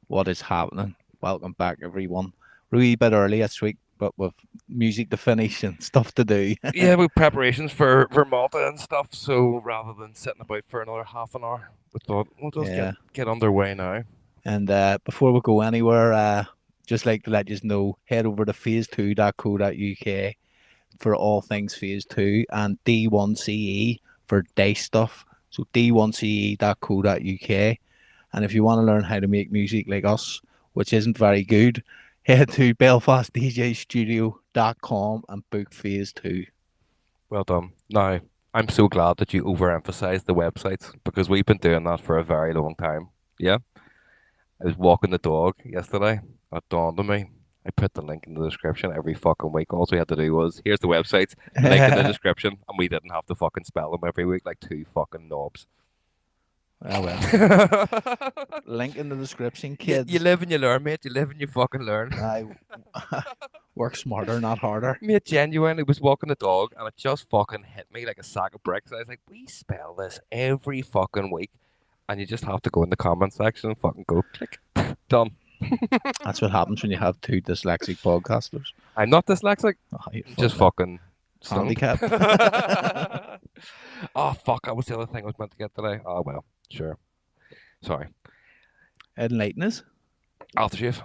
What is happening? Welcome back, everyone. We're a wee bit early this week, but with music to finish and stuff to do. Yeah, with preparations for Malta and stuff. So rather than sitting about for another half an hour, we thought we'll just get Yeah. get underway now. And before we go anywhere, just like to let you know, head over to phase2.co.uk for all things phase two and D1CE for day stuff. So D1CE.co.uk. And if you want to learn how to make music like us, which isn't very good, head to belfastdjstudio.com and book phase two. Well done. Now, I'm so glad that you overemphasized the websites because we've been doing that for a very long time. Yeah. I was walking the dog yesterday. It dawned on me. I put the link in the description every fucking week. All we had to do was here's the websites, link in the description, and we didn't have to fucking spell them every week like two fucking knobs. Ah, well. Link in the description, You kids. live and you learn, mate. You live and you fucking learn. I work smarter, not harder. Mate, genuinely was walking the dog and it just fucking hit me like a sack of bricks. I was like, we spell this every fucking week. And you just have to go in the comment section and fucking go click. Done. That's what happens when you have two dyslexic podcasters. I'm not dyslexic. Oh, you Just fucking fucking stoned. handicap. Oh, fuck. That was the other thing I was meant to get today. Oh, well. Sure. Sorry. Enlighten us. Aftershave.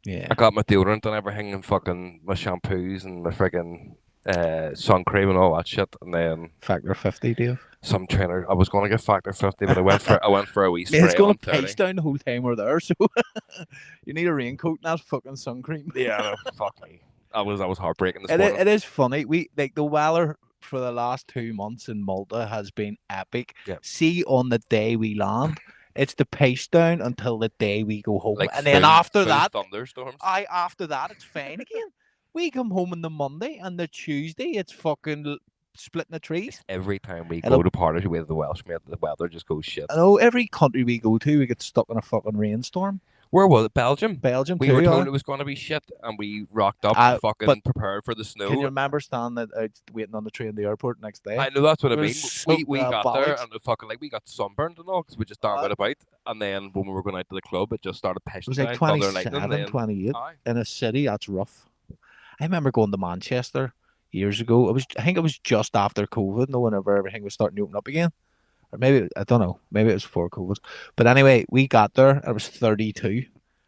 Yeah. I got my deodorant and everything and fucking my shampoos and my friggin' sun cream and all that shit. And then Factor 50, Dave. some trainer. I was going to get Factor 50, but I went for a wee Mate, it's spray going on to 30. pace down the whole time we're there, so you need a raincoat and that fucking sun cream. Yeah, no, fuck me. I was heartbreaking this It, morning. it is funny. We like the weather for the last 2 months in Malta has been epic. Yeah. See, on the day we land, it's the pace down until the day we go home, Like and then full after that, thunderstorms. after that it's fine again. We come home on the Monday and the Tuesday it's fucking splitting the trees. Every time we It'll- go to parties with the Welsh, mate, the weather just goes shit. I know every country we go to, we get stuck in a fucking rainstorm. Where was it? Belgium. Belgium We too. were told it was going to be shit, and we rocked up fucking but prepared for the snow. Can you remember standing out waiting on the train at the airport next day? I know that's what I It mean. was We so, got there bollocks. and the fucking like we got sunburned and all because we just dangled about. And then when we were going out to the club, it just started It pissing was like down, thunder and lightning. 27, Then 28 aye. in a city. That's rough. I remember going to Manchester years ago. I think it was just after COVID, no, whenever everything was starting to open up again. Or maybe, I don't know, maybe it was before COVID. But anyway, we got there and it was 32.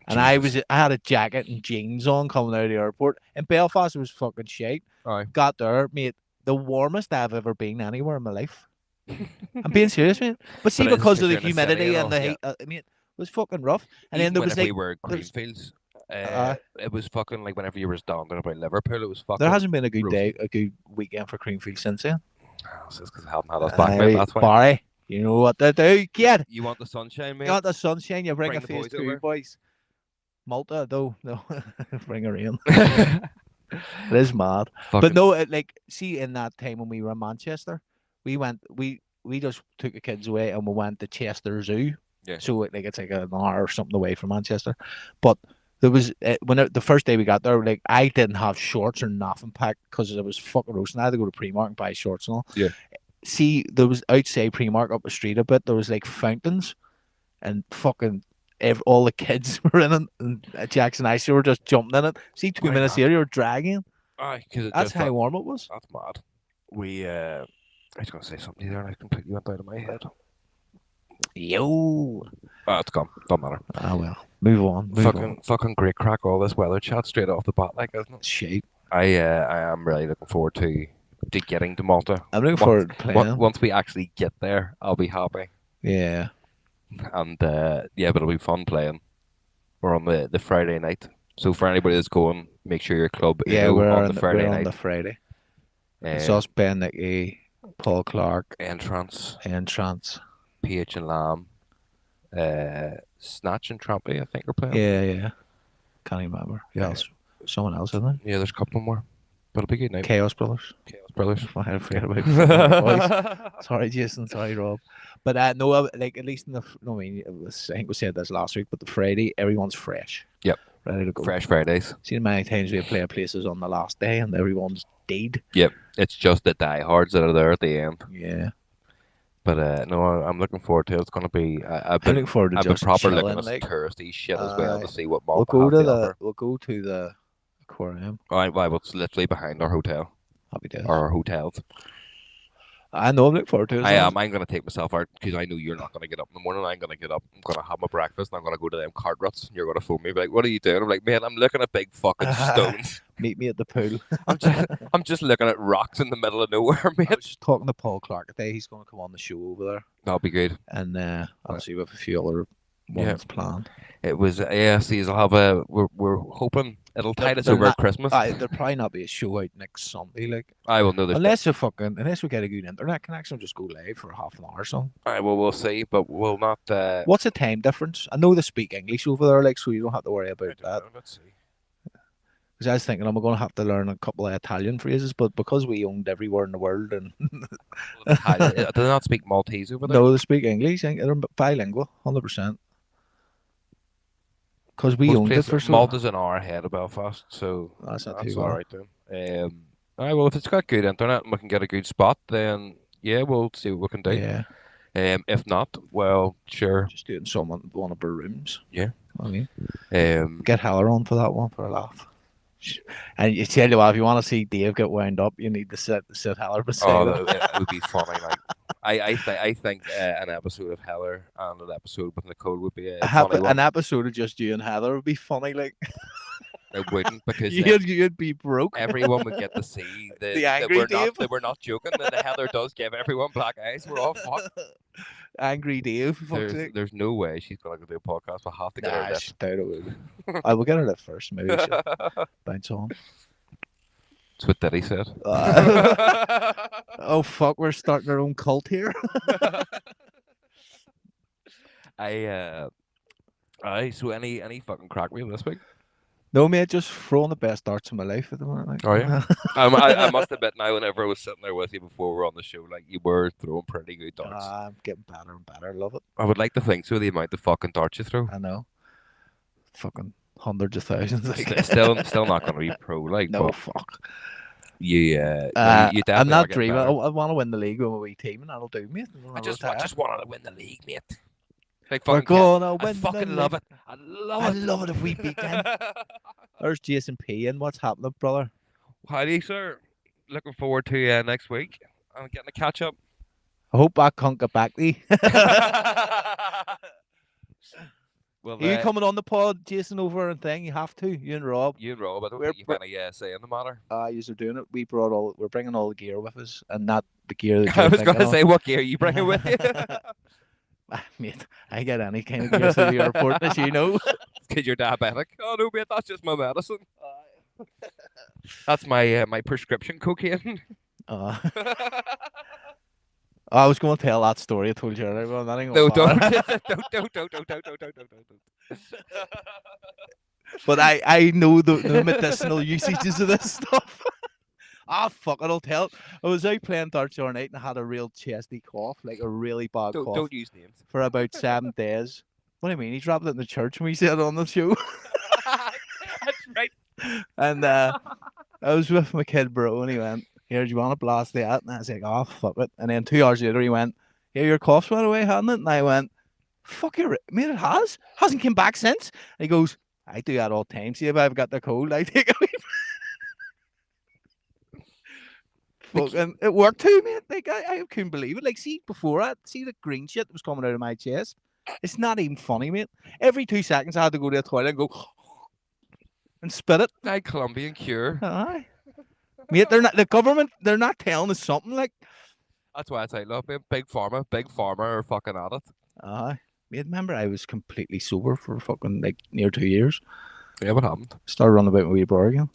And Jesus. I had a jacket and jeans on coming out of the airport. In Belfast, it was fucking shite. Aye. Got there, mate, the warmest I've ever been anywhere in my life. I'm being serious, man. But see, But it's because of the you're in a city humidity and and all, the yeah. heat, I mean, it was fucking rough. And Even then there was whenever we like, were there's- Greenfields, uh, it was fucking like whenever you were down there about Liverpool, it was fucking. there hasn't been a good roasting. day, a good weekend for Creamfield since then. Oh, it's just because I haven't had us back, mate. That's why. Barry, you know what to do, kid. You want the sunshine, mate? You want the sunshine, you bring Bring a the phase boys two, over. boys. Malta, though, no, bring her in. It is mad. But no, see, in that time when we were in Manchester, we just took the kids away and we went to Chester Zoo. Yeah. So it's like an hour or something away from Manchester. But there was the first day we got there, like I didn't have shorts or nothing packed because it was fucking roasting. I had to go to Primark and buy shorts and all. Yeah. See, there was outside Primark up the street a bit. There was like fountains, and fucking all the kids were in it, and Jackson and I were just jumping in it. See, 2 minutes here, you're dragging. Aye, because That's how warm it was. That's mad. I was going to say something there and I completely went out of my head. Yo. It's gone. Don't matter. Ah, well. Move on. Fucking great crack, all this weather chat straight off the bat, like, isn't it? Shit. I am really looking forward to getting to Malta. I'm looking forward to playing. Once we actually get there, I'll be happy. Yeah. And but it'll be fun playing. We're on the Friday night. So for anybody that's going, make sure your club is we're on the Friday we're night. on the Friday. It's us, Ben Nicky, Paul Clark, Entrance, PH and Lamb, Snatch and Trampy, I think are playing. Yeah. Can't even remember. Yeah, someone else, isn't it? Yeah, there's a couple more. But it'll be a good night. Chaos Brothers. I forget about Sorry, Jason. Sorry, Rob. But no, like at least in the. I mean, I think we said this last week, but the Friday, everyone's fresh. Yep. Ready to go. Fresh Fridays. See how many times we play places on the last day and everyone's dead. Yep. It's just the diehards that are there at the end. Yeah. But no, I'm looking forward to it. It's gonna be. I'm looking forward to I've been just proper looking chilling. at some Like, touristy shit as well uh, to see what Malta has to offer. we'll go to the aquarium. Well, it's literally behind our hotel Happy days. or our hotels. I know I'm looking forward to it as I well. am. I'm gonna take myself out because I know you're not gonna get up in the morning. I'm gonna get up. I'm gonna have my breakfast. And I'm gonna go to them cart ruts. And you're gonna phone me, be like, "What are you doing?" I'm like, "Man, I'm looking at big fucking stones. Meet me at the pool. I'm just, I'm just looking at rocks in the middle of nowhere, I mate." was just talking to Paul Clark today. He's going to come on the show over there, That'll be good. and Right. obviously with a few other Yeah, ones planned. it was. Yeah, see, I'll have a. We're hoping it'll tide us They're over at not. Christmas. There'll probably not be a show out next Sunday. Like, I will know there's. unless we get a good internet connection, we'll just go live for half an hour or something. I will. We'll see, but we'll not. What's the time difference? I know they speak English over there, like, so you don't have to worry about that. Let's see. Because I was thinking I'm going to have to learn a couple of Italian phrases, but because we owned everywhere in the world and Do they not speak Maltese over there? no, they speak English. They're bilingual, 100%. Because we Most owned it places, for so. Malta's an hour ahead of Belfast, so That's not that's too all bad. right then. Well, if it's got good internet and we can get a good spot, then yeah, we'll see what we can do. Yeah, If not, well, sure. just doing someone one of our rooms. Yeah. I mean, Um, get Heller on for that one for a laugh. And you tell you what, if you want to see Dave get wound up, you need to sit Heller beside him. it would be funny. Like, I think an episode of Heller and an episode with Nicole would be a funny one. An episode of just you and Heather would be funny. Like, It wouldn't because you'd be broke. everyone would get to see The angry Dave. That we're not joking. That Heather does give everyone black eyes. We're all fucked. Angry Dave. There's no way she's gonna go do a podcast. We'll have to get her Nah, this. she doubt it would. I will get her that first. Maybe we should bounce on. That's what Diddy said. Oh fuck, we're starting our own cult here. So any fucking crack wheel this week? No, mate, just throwing the best darts of my life at the moment. Like. Oh yeah. I must admit now, whenever I was sitting there with you before we were on the show, like you were throwing pretty good darts. I'm getting better and better. Love it. I would like to think so. The amount of fucking darts you throw. I know. Fucking hundreds of thousands. Like. Still not gonna be pro. Like no, fuck. You definitely I'm not are getting dreaming. better. I want to win the league with my wee team, and that'll do, mate. I just wanted to win the league, mate. Like We're fucking gonna I win. fucking love it. I love it if we beat them. There's Jason P. And what's happening, brother? Howdy, sir. Looking forward to next week. I'm getting a catch up. I hope I can't get back to you. Well, Are you coming on the pod, Jason, over and thing? You have to. You and Rob. I don't think you've any say in the matter. You're doing it. We're bringing all the gear with us, and not the gear that I you're was going to thinking say, what gear are you bringing with you? Mate, I get any kind of gear to the airport, as you know. Because you're diabetic. Oh no, mate, that's just my medicine. That's my my prescription cocaine. I was going to tell that story I told you earlier, but that ain't No, gonna don't. But I know the medicinal usages of this stuff. Fuck it, I'll tell. I was out playing darts the other night and I had a real chesty cough, like a really bad cough. Don't use names. For about 7 days. What do you mean? He dropped it in the church when we said it on the show. That's right. And I was with my kid, bro, and he went, "Here, do you want to blast that?" And I was like, "Oh, fuck it." And then 2 hours later, he went, "Yeah, your cough's went away, hadn't it?" And I went, "Fuck you, mate, it has. Hasn't come back since." And he goes, "I do that all the time. See if I've got the cold, I take a wee." Fucking, it worked too, mate. Like I couldn't believe it. Like, see before that, see the green shit that was coming out of my chest. It's not even funny, mate. Every 2 seconds, I had to go to the toilet and go and spit it. Like Colombian cure. Aye. Mate, they're not the government. They're not telling us something like. That's why I say, look, man, big pharma are fucking at it. Aye. Mate, remember I was completely sober for fucking like near 2 years. Yeah, what happened? Started running about my wee brother again.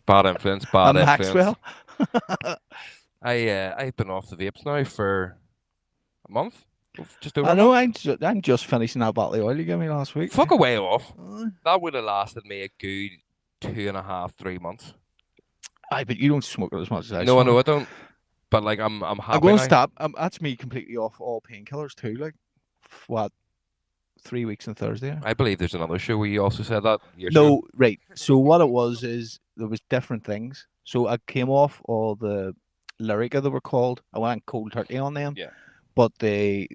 Bad influence. Bad influence. Maxwell. I've been off the vapes now for a month. Just over. I know. I'm just finishing that bottle of oil you gave me last week. Fuck away off. That would have lasted me a good 2.5, 3 months. Aye, but you don't smoke it as much as I. No, smoke. I know I don't. But like I'm happy. I'm going to now. stop. That's me completely off all painkillers too. Like, what? 3 weeks on Thursday. I believe there's another show where you also said that. No, right. So what it was is there was different things. So I came off all the Lyrica, they were called. I went cold turkey on them. Yeah. but the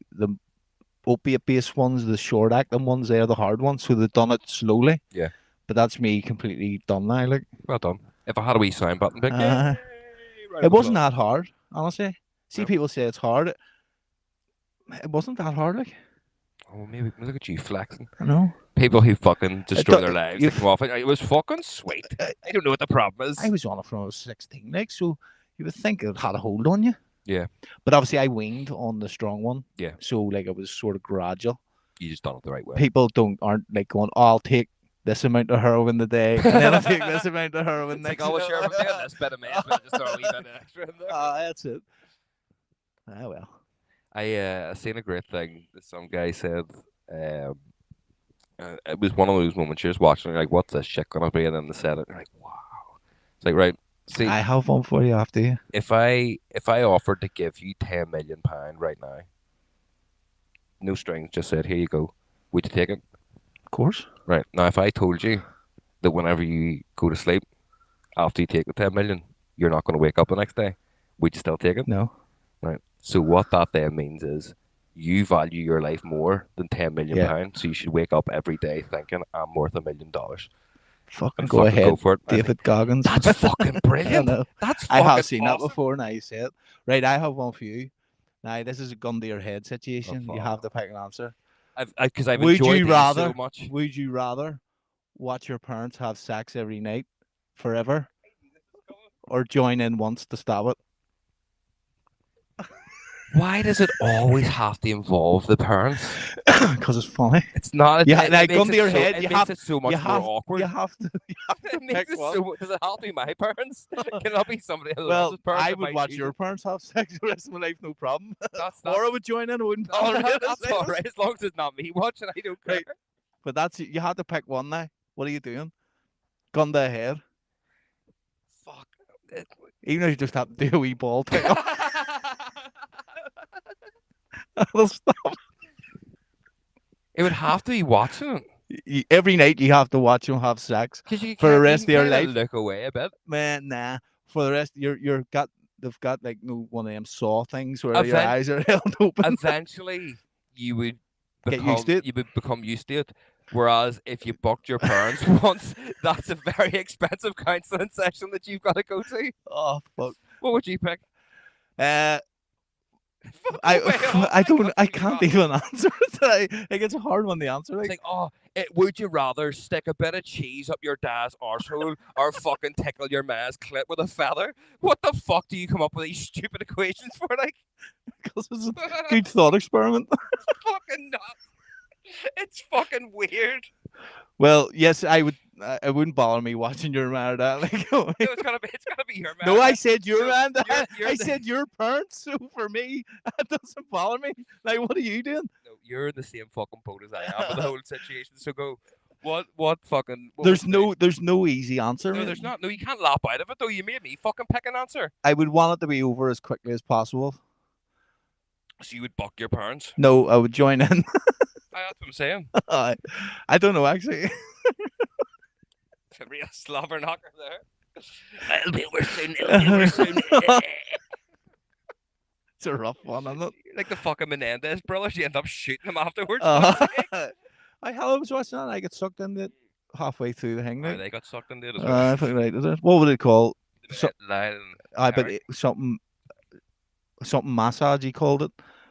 opiate based ones, the short acting ones, they're the hard ones. So they've done it slowly. Yeah. But that's me completely done now. Like, Well done. If I had a wee sign button, big yay, uh, round it of wasn't applause. that hard, honestly. See, No. people say it's hard. It wasn't that hard. Like, Oh, maybe look at you flexing. I know. People who fucking It, destroy their lives, they come you've, off it. It was fucking sweet. uh, I don't know what the problem I is. was on it from I was 16, like, so you would think it had a hold on you. Yeah, But obviously, I weaned on the strong one. yeah. So, like, it was sort of gradual. You just done it the right way. People aren't like going, oh, I'll take this amount of heroin today, and then I'll take this amount of heroin It's like, next. oh, well, sure, if I'm doing this bit of meth, but just throw a wee bit of extra in there. That's it. Ah, well. I seen a great thing that some guy said. Um, it was one of those moments you're just watching, you're like, what's this shit gonna be? And then they said it, and you're like, wow. It's like, right, see, I have one for you after you. if I offered to give you £10 million right now, no strings, just said, here you go, would you take it? Of course. Right now, if I told you that whenever you go to sleep after you take the 10 million, you're not going to wake up the next day, would you still take it? No. Right. So what that then means is you value your life more than 10 million Yeah. pounds. So you should wake up every day thinking I'm worth $1 million Fucking and go fucking ahead, go for it. David Goggins. That's fucking I brilliant. know. That's I fucking have seen that awesome. before. Now you say it. Right, I have one for you. Now this is a gun to your head Oh, situation. You fuck. have to pick an answer. Because I've Would enjoyed you these rather? so much. Would you rather watch your parents have sex every night forever, or join in once to stop it? Why does it always have to involve the parents? Because it's funny. It's not. Yeah, It like makes gun to your it so. head. It You makes have. it so much You more have. awkward. You have to. You have to It makes pick it one. so. Does it have to be my parents? Can it not be somebody else's Well, parents? I that would might watch choose your it? parents have sex the rest of my life, no problem. That's Or I would join in. I wouldn't no, bother you. that's all right. As long as it's not me watching, I don't care. Right. But that's you have to pick one now. What are you doing? Gun to the head. Fuck. Even if you just have to do a wee ball tickle. That'll stop. It would have to be watching it Every night you have to watch them have sex because you for the can't. You rest can of your kind of life. look away a bit. Man, nah. For the rest, you're got they've got like no one of them saw things where your Event- eyes are held open. Eventually, you would Get used to it. You would become used to it. Whereas if you bucked your parents once, that's a very expensive counselling session that you've got to go to. Oh fuck. What would you pick? I can't even answer it. Like it's a hard one to answer. It's Like like, would you rather stick a bit of cheese up your dad's arsehole or fucking tickle your ma's clit with a feather? What the fuck do you come up with these stupid equations for? Like, because it's a good thought experiment. fucking not. It's fucking weird. Well, yes, I would. It wouldn't bother me watching your man or that. Like, No, it's gotta be your man. no, I said your No, man. you're I the- said your parents. So for me, that doesn't bother me. Like, what are you doing? No, you're in the same fucking boat as I am with the whole situation. So go. What fucking? What There's would you do? there's no easy answer. No, there's not. No, you can't lap out of it though. You made me fucking pick an answer. I would want it to be over as quickly as possible. So you would buck your parents. No, I would join in. That's what I'm saying. I don't know actually. A real slobber knocker there. It'll be over soon. It'll be over soon. It's a rough one, isn't it? Like the fucking Menendez brothers, you end up shooting them afterwards. I was watching that. I get sucked into it halfway through the thing. Oh, Like, they got sucked into it as well. I think right. Is it? What would it call? So, Lyle but Eric. something massage. He called it.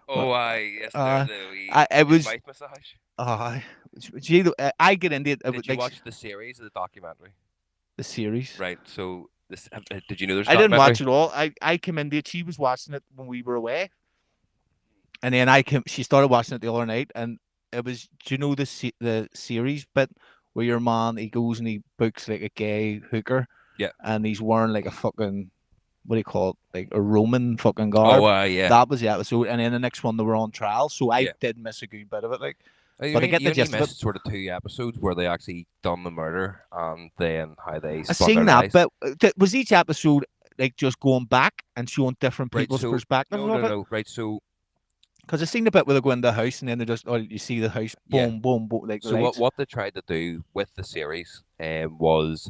Oh, yes, there's the wee it was. wife massage. I get into it. Did you like, watch the series or the documentary? the series? Right. So this, did you know there's? I didn't watch documentary? it all. I came into it. She was watching it when we were away, and then She started watching it the other night, and it was. Do you know the series bit where your man he goes and he books like a gay hooker? Yeah. And he's wearing like a fucking what do you call it? Like a Roman fucking garb. Oh, yeah. That was the episode, and then the next one they were on trial, so I Yeah. did miss a good bit of it. Like, You but I mean- get you the only gist of it. missed sort of 2 episodes where they actually done the murder and then how they I spun seen their that, lives. but was each episode like just going back and showing different Right, people's so- perspective No, of it? no. Right. So Because I seen the bit where they go in the house and then they just you see the house Yeah. boom boom boom like So what lights. what they tried to do with the series was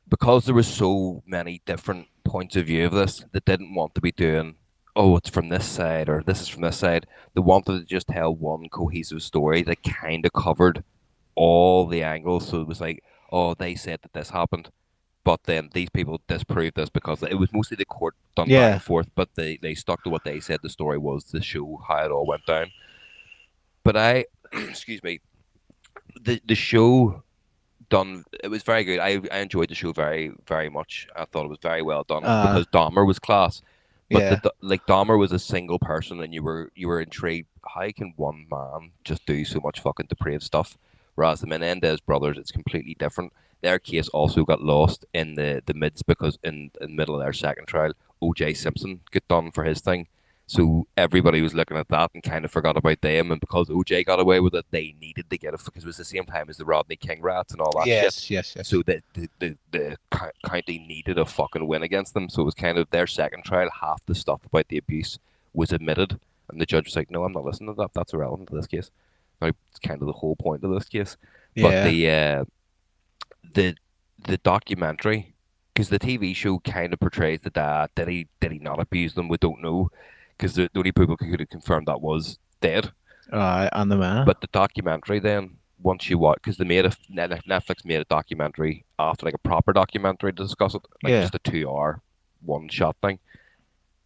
because there was so many different points of view of this, they didn't want to be doing oh, it's from this side or this is from this side. They wanted to just tell one cohesive story that kind of covered all the angles. So it was like, oh, they said that this happened, but then these people disproved this because it was mostly the court done back Yeah. and forth, but they stuck to what they said the story was to show how it all went down. But I, excuse me, the show done. It was very good. I enjoyed the show very much. I thought it was very well done Uh, because Dahmer was class. But yeah. like Dahmer was a single person, and you were intrigued. How can one man just do so much fucking depraved stuff? Whereas the Menendez brothers, it's completely different. Their case also got lost in the midst because in the middle of their second trial, O.J. Simpson got done for his thing. So everybody was looking at that and kind of forgot about them. And because OJ got away with it, they needed to get it because it was the same time as the Rodney King rats and all that shit. Yes, yes, yes. So the county needed a fucking win against them. So it was kind of their second trial. Half the stuff about the abuse was admitted, and the judge was like, "No, I'm not listening to that. That's irrelevant to this case." Now it's kind of the whole point of this case. But Yeah. the the documentary, because the TV show kind of portrays the dad. Did he not abuse them? We don't know, because the only people who could have confirmed that was dead. And the man. But the documentary then, once you watch, because they made a Netflix made a documentary after like a proper documentary to discuss it, like Yeah. just a 2 hour one shot thing,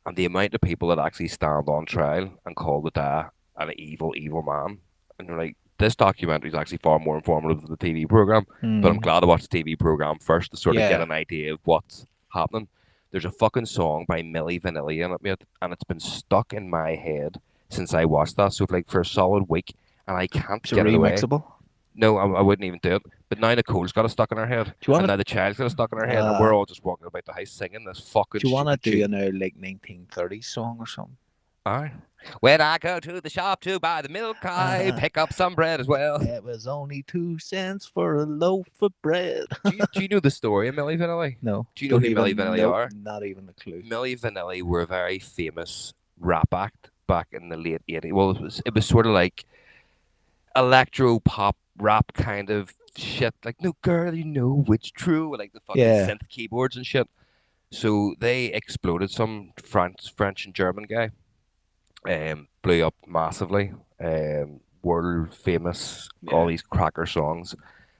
and the amount of people that actually stand on trial and call the dad an evil man, and they're like, this documentary is actually far more informative than the TV program. But I'm Mm. glad I watched the TV program first to sort of get Yeah. an idea of what's happening. There's a fucking song by Milli Vanilli in it, mate, and it's been stuck in my head since I watched that. So like for a solid week, and I can't It's a get it away. remixable. No, I wouldn't even do it. But now Nicole's got it stuck in her head, Do you and want now the child's got it stuck in her to? head, and we're all just walking about the house singing this fucking Do you want to stupid do tune. an old like 1930s song or something? Aye. When I go to the shop to buy the milk, I Uh, pick up some bread as well. it was only 2 cents for a loaf of bread. Do you know the story of Milli Vanilli? No, Do you know don't who Milli even. Vanilli Nope, are? not even a clue. Milli Vanilli were a very famous rap act back in the late 80s. Well, it was sort of like electro pop rap kind of shit. Like, no girl, you know it's true. Like the fucking Yeah. synth keyboards and shit. So they exploded. Some French and German guy blew up massively. World famous, all Yeah. these cracker songs,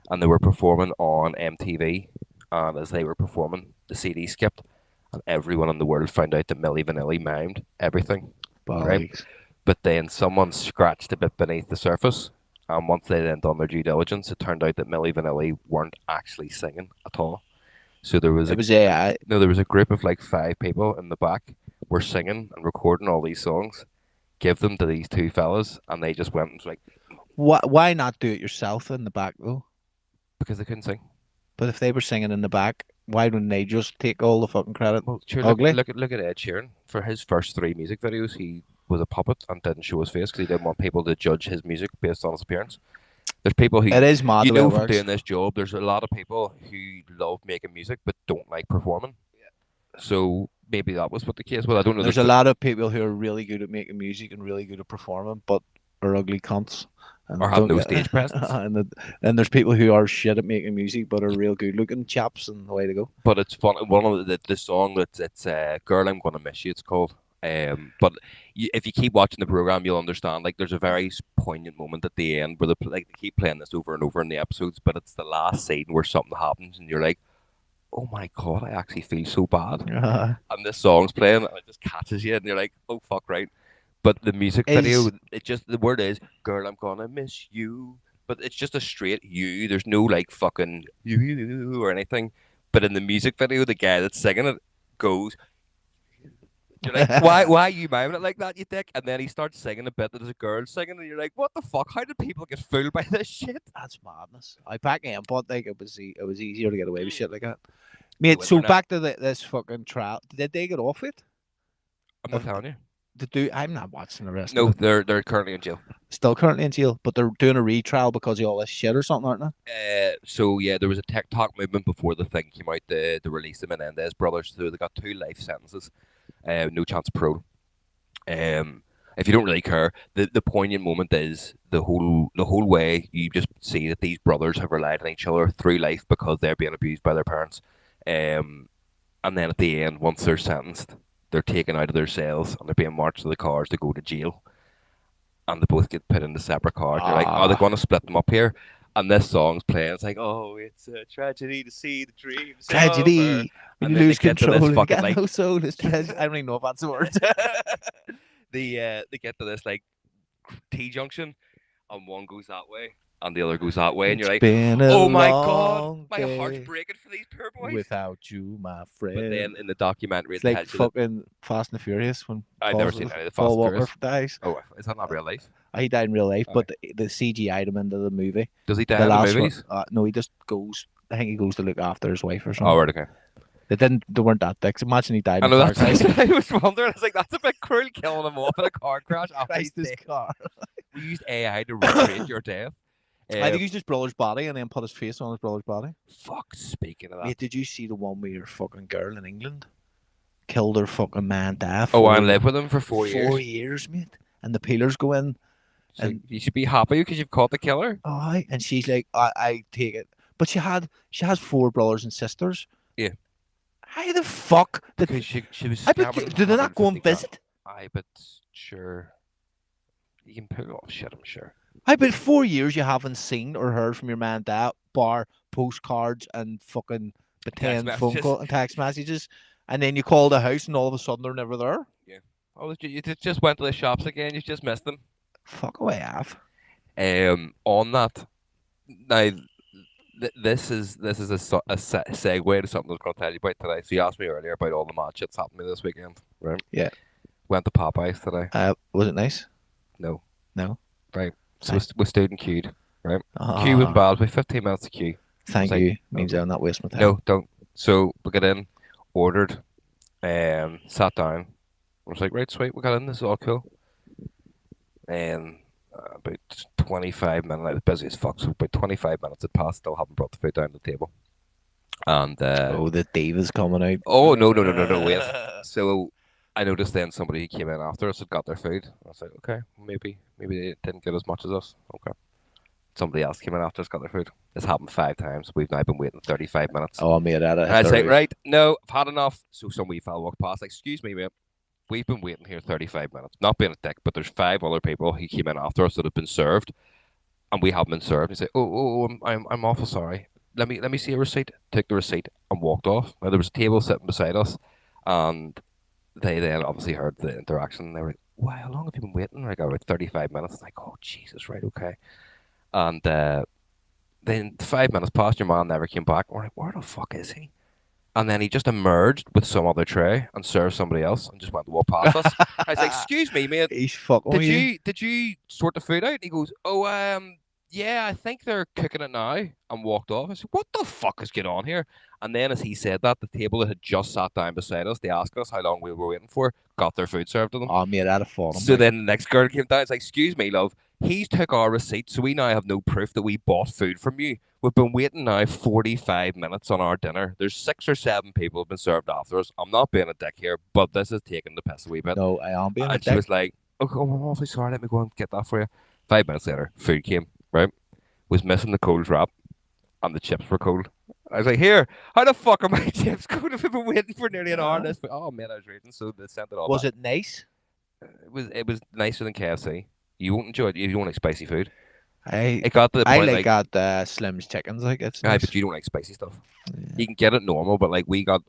and they were performing on MTV. And as they were performing, the CD skipped, and everyone in the world found out that Milli Vanilli mimed everything, right? Bollocks. But then someone scratched a bit beneath the surface, and once they then done their due diligence, it turned out that Milli Vanilli weren't actually singing at all. So there was It a was AI. no, there was a group of like 5 people in the back were singing and recording all these songs, give them to these two fellas, and they just went and was like Why not do it yourself in the back though? because they couldn't sing. But if they were singing in the back, why wouldn't they just take all the fucking credit? Well, sure. Look, Ugly. look at Ed Sheeran. For his first 3 music videos, he was a puppet and didn't show his face because he didn't want people to judge his music based on his appearance. There's people who, It is mad you the way it know, from works. doing this job, there's a lot of people who love making music but don't like performing. So maybe that was what the case was. I don't know. There's a lot of people who are really good at making music and really good at performing, but are ugly cunts or and have don't no get. stage presence. And there's people who are shit at making music but are real good looking chaps and the way to go. But it's fun. One of the song that's it's "Girl, I'm Gonna Miss You." It's called. But if you keep watching the program, you'll understand. Like, there's a very poignant moment at the end where they keep playing this over and over in the episodes, but it's the last scene where something happens, and you're like, "Oh my god, I actually feel so bad." And this song's playing, and it just catches you, and you're like, "Oh fuck, right." But the music Is video, it just the word is "Girl, I'm gonna miss you," but it's just a straight you. There's no like fucking you or anything. But in the music video, the guy that's singing it goes, "You're like, why are you miming it like that, you dick?" And then he starts singing a bit that there's a girl singing, and you're like, "What the fuck? How did people get fooled by this shit?" that's madness. I back in, but like it was easier to get away with shit like that. No Mate, so internet. back to this fucking trial. Did they get off it? I'm not Uh, telling you. to do I'm not watching the rest of No, it. they're currently in jail. Still currently in jail, but they're doing a retrial because of all this shit or something, aren't they? So yeah, there was a TikTok movement before the thing came out to release the Menendez brothers. So they got 2 life sentences, no chance of parole. Um, if you don't really care, the poignant moment is the whole way you just see that these brothers have relied on each other through life because they're being abused by their parents. And then at the end, once they're sentenced, they're taken out of their cells and they're being marched to the cars to go to jail, and they both get put into separate cars. And you're like, oh, they're going Ah, to split them up here. And this song's playing. It's like, oh, it's a tragedy to see the dreams over. tragedy when And you then they lose get to control this and you fucking got like, no soul. It's I don't even know if that's the word. they get to this like T junction, and one goes that way, and the other goes that way, and you're It's like, been a oh my god, long my heart's day breaking for these poor boys. without you, my But friend. then in the documentary, It's it like tells you that fucking Fast and the Furious when I've never seen any of the Fast Paul and Walker Furious. dies. Oh, is that not real life? He died in real life, Aye. but the CGI'd him into the movie. Does he die The in the last one, movies? no, he just goes. I think he goes to look after his wife or Oh, something. right, okay. They didn't. They weren't that dicks. Imagine he died in I a know car that's crash. what I was wondering. I was like, that's a bit cruel killing him off in a car crash after he's Christ, his dead. car. We used AI to recreate your death. I think he Um, used his brother's body and then put his face on his brother's body. Fuck, speaking of that. Mate, did you see the one where your fucking girl in England killed her fucking man dad Oh, I for lived with him for 4 4 years. years, mate? And the peelers go in So and you should be happy because you've caught the killer. and she's like, I take it. But she has four brothers and sisters. Yeah, How the fuck because did she was I bet scamming him did they not go 150 and grand. visit? I but sure you can pull off shit. I'm sure. I bet 4 years you haven't seen or heard from your man and dad, bar postcards and fucking Text pretend phone messages. call and text messages, and then you call the house and all of a sudden they're never there. Yeah. Oh, you just went to the shops again. You just missed them. Fuck away, Av. On that, now this is a segue to something I was going to tell you about today. So you asked me earlier about all the mad shits happening this weekend, right? Yeah. Went to Popeyes today. Was it nice? No, No. right. So Thank, we stayed in queued, right? Queue was ah, bad. About 15 minutes to queue. I was thank like, you. Means okay, I'll not waste my time. no, don't. So we got in, ordered, sat down. I was like, right, sweet, we got in. This is all cool. And about 25 minutes, I was busy as fuck. So about 25 minutes had passed. Still haven't brought the food down to the table. And Oh, the diva's coming out. oh no, wait. So I noticed then somebody who came in after us had got their food. I was like, okay, maybe they didn't get as much as us. Okay. Somebody else came in after us, got their food. This happened 5 times. We've now been waiting 35 minutes. Oh, I made that. And I was like, right, no, I've had enough. So some wee fella walked past, like, excuse me, mate. We've been waiting here 35 minutes. Not being a dick, but there's 5 other people who came in after us that have been served, and we haven't been served. He said, I'm awful sorry. Let me see a receipt. Took the receipt and walked off. Now there was a table sitting beside us, and they then obviously heard the interaction. They were like, "Wow, how long have you been waiting?" Like about 35 minutes. Like, oh Jesus, right, okay. And then 5 minutes passed. Your man never came back. We're like, where the fuck is he? And then he just emerged with some other tray and served somebody else and just went to walk past us. I was like, "Excuse me, mate. He's fucking Did with you. you sort the food out?" And he goes, "Oh, yeah, I think they're cooking it now," and walked off. I said, "What the fuck is going on here?" And then as he said that, the table that had just sat down beside us, they asked us how long we were waiting for, got their food served to them. Oh, mate, I'd have fought him. So Like, then the next girl came down. It's like, "Excuse me, love. He's took our receipt, so we now have no proof that we bought food from you. We've been waiting now 45 minutes on our dinner. There's 6 or 7 people have been served after us. I'm not being a dick here, but this is taking the piss a wee bit." no, I am being a And she dick. was like, "Oh, I'm awfully sorry. Let me go and get that for you." 5 minutes later, food came, right? Was missing the cold wrap, and the chips were cold. I was like, "Here, how the fuck are my chips cold if I've been waiting for nearly an hour on this?" Oh, man, I was raging. So they sent it all Was back. it nice? It was nicer than KFC. You won't enjoy it. You don't like spicy food. I It got to the I point like like, at Slim's chickens. Like it's aye, nice. but you don't like spicy stuff. Yeah. You can get it normal, but like we got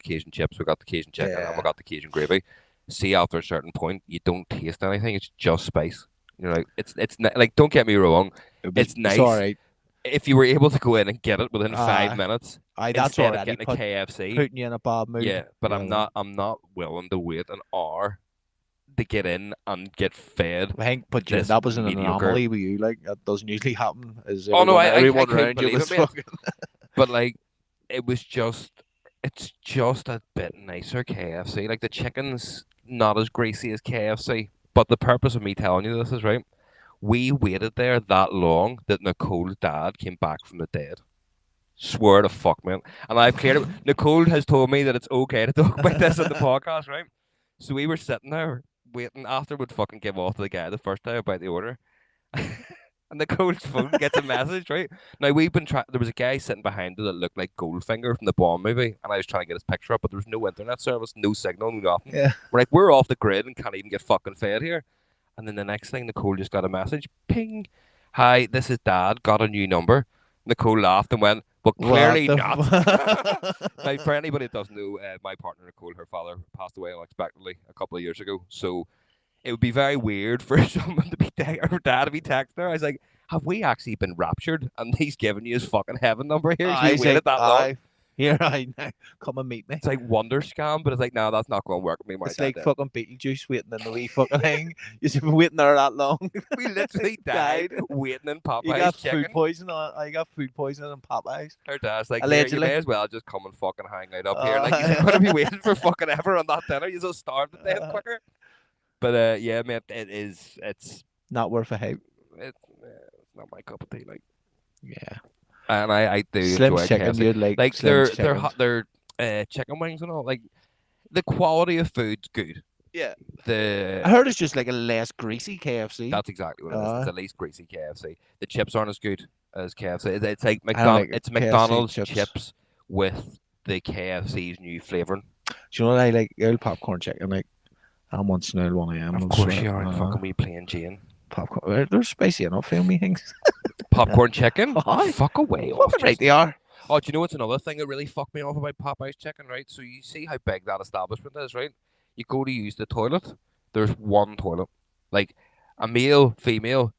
Cajun chips, we got the Cajun chicken, and we Yeah. got the Cajun gravy. See, after a certain point, you don't taste anything. It's just spice. You're like, like, don't get me wrong, it's It's all nice right. if you were able to go in and get it within 5 minutes That's all instead of right. He getting a KFC. putting you in a bad mood. Yeah, but I'm rather not. I'm not willing to wait an hour to get in and get fed I think, but this that was an mediocre. anomaly with you. Like that doesn't usually happen. Is Oh no, I everyone couldn't around you believe it, was mate. fucking. But like, it was just. It's just a bit nicer KFC. Like the chicken's not as greasy as KFC. But the purpose of me telling you this is right. We waited there that long that Nicole's dad came back from the dead. Swear to fuck, man. And I've cleared it. Nicole has told me that it's okay to talk about this on the podcast, right? So we were sitting there waiting after we'd fucking give off to the guy the first time about the order. And Nicole's phone gets a message, right? Now we've been trying. There was a guy sitting behind her that looked like Goldfinger from the Bond movie, and I was trying to get his picture up, but there was no internet service, no signal, no nothing. Yeah. We're like, we're off the grid and can't even get fucking fed here. And then the next thing, Nicole just got a message. Ping. Hi, this is Dad. Got a new number. Nicole laughed and went, well, What clearly the not. Now, fuck? for anybody that doesn't know, my partner Nicole, her father passed away unexpectedly a couple of years ago. So it would be very weird for someone to be her dad to be texting her. I was like, have we actually been raptured? And he's giving you his fucking heaven number here because we He's like, waited that long. here, now, come and meet me. It's like wonder scam, but it's like, no, that's not going to work with me. My It's dad like did. fucking Beetlejuice waiting in the wee fucking thing. You've been waiting there that long. We literally died waiting in You Popeye's got chicken. food poisoning. I got food poisoning in Popeyes. Her dad's like, here, you Allegedly. may as well just come and fucking hang out up here. Like, you're going to be waiting for fucking ever on that dinner. You'll starve to death quicker. But yeah, mate, it's not worth a hype. It's not my cup of tea. Like, yeah, and I do Slim's enjoy chicken. KFC. You'd like Like Slim's their chicken wings and all. Like the quality of food's good. Yeah. The I heard it's just like a less greasy KFC. That's exactly what it is. It's at least greasy KFC. The chips aren't as good as KFC. It's like it's McDonald's chips with the KFC's new flavouring. Do you know what I like? Old popcorn chicken. Like I'm on Snail 1 a.m. Of course you are. Fucking me playing Jane. Popcorn. They're spicy enough for me things. Popcorn chicken? Fuck away. Fucking right they are. Oh, do you know what's another thing that really fucked me off about Popeye's chicken, right? So you see how big that establishment is, right? You go to use the toilet, there's one toilet. Like a male, female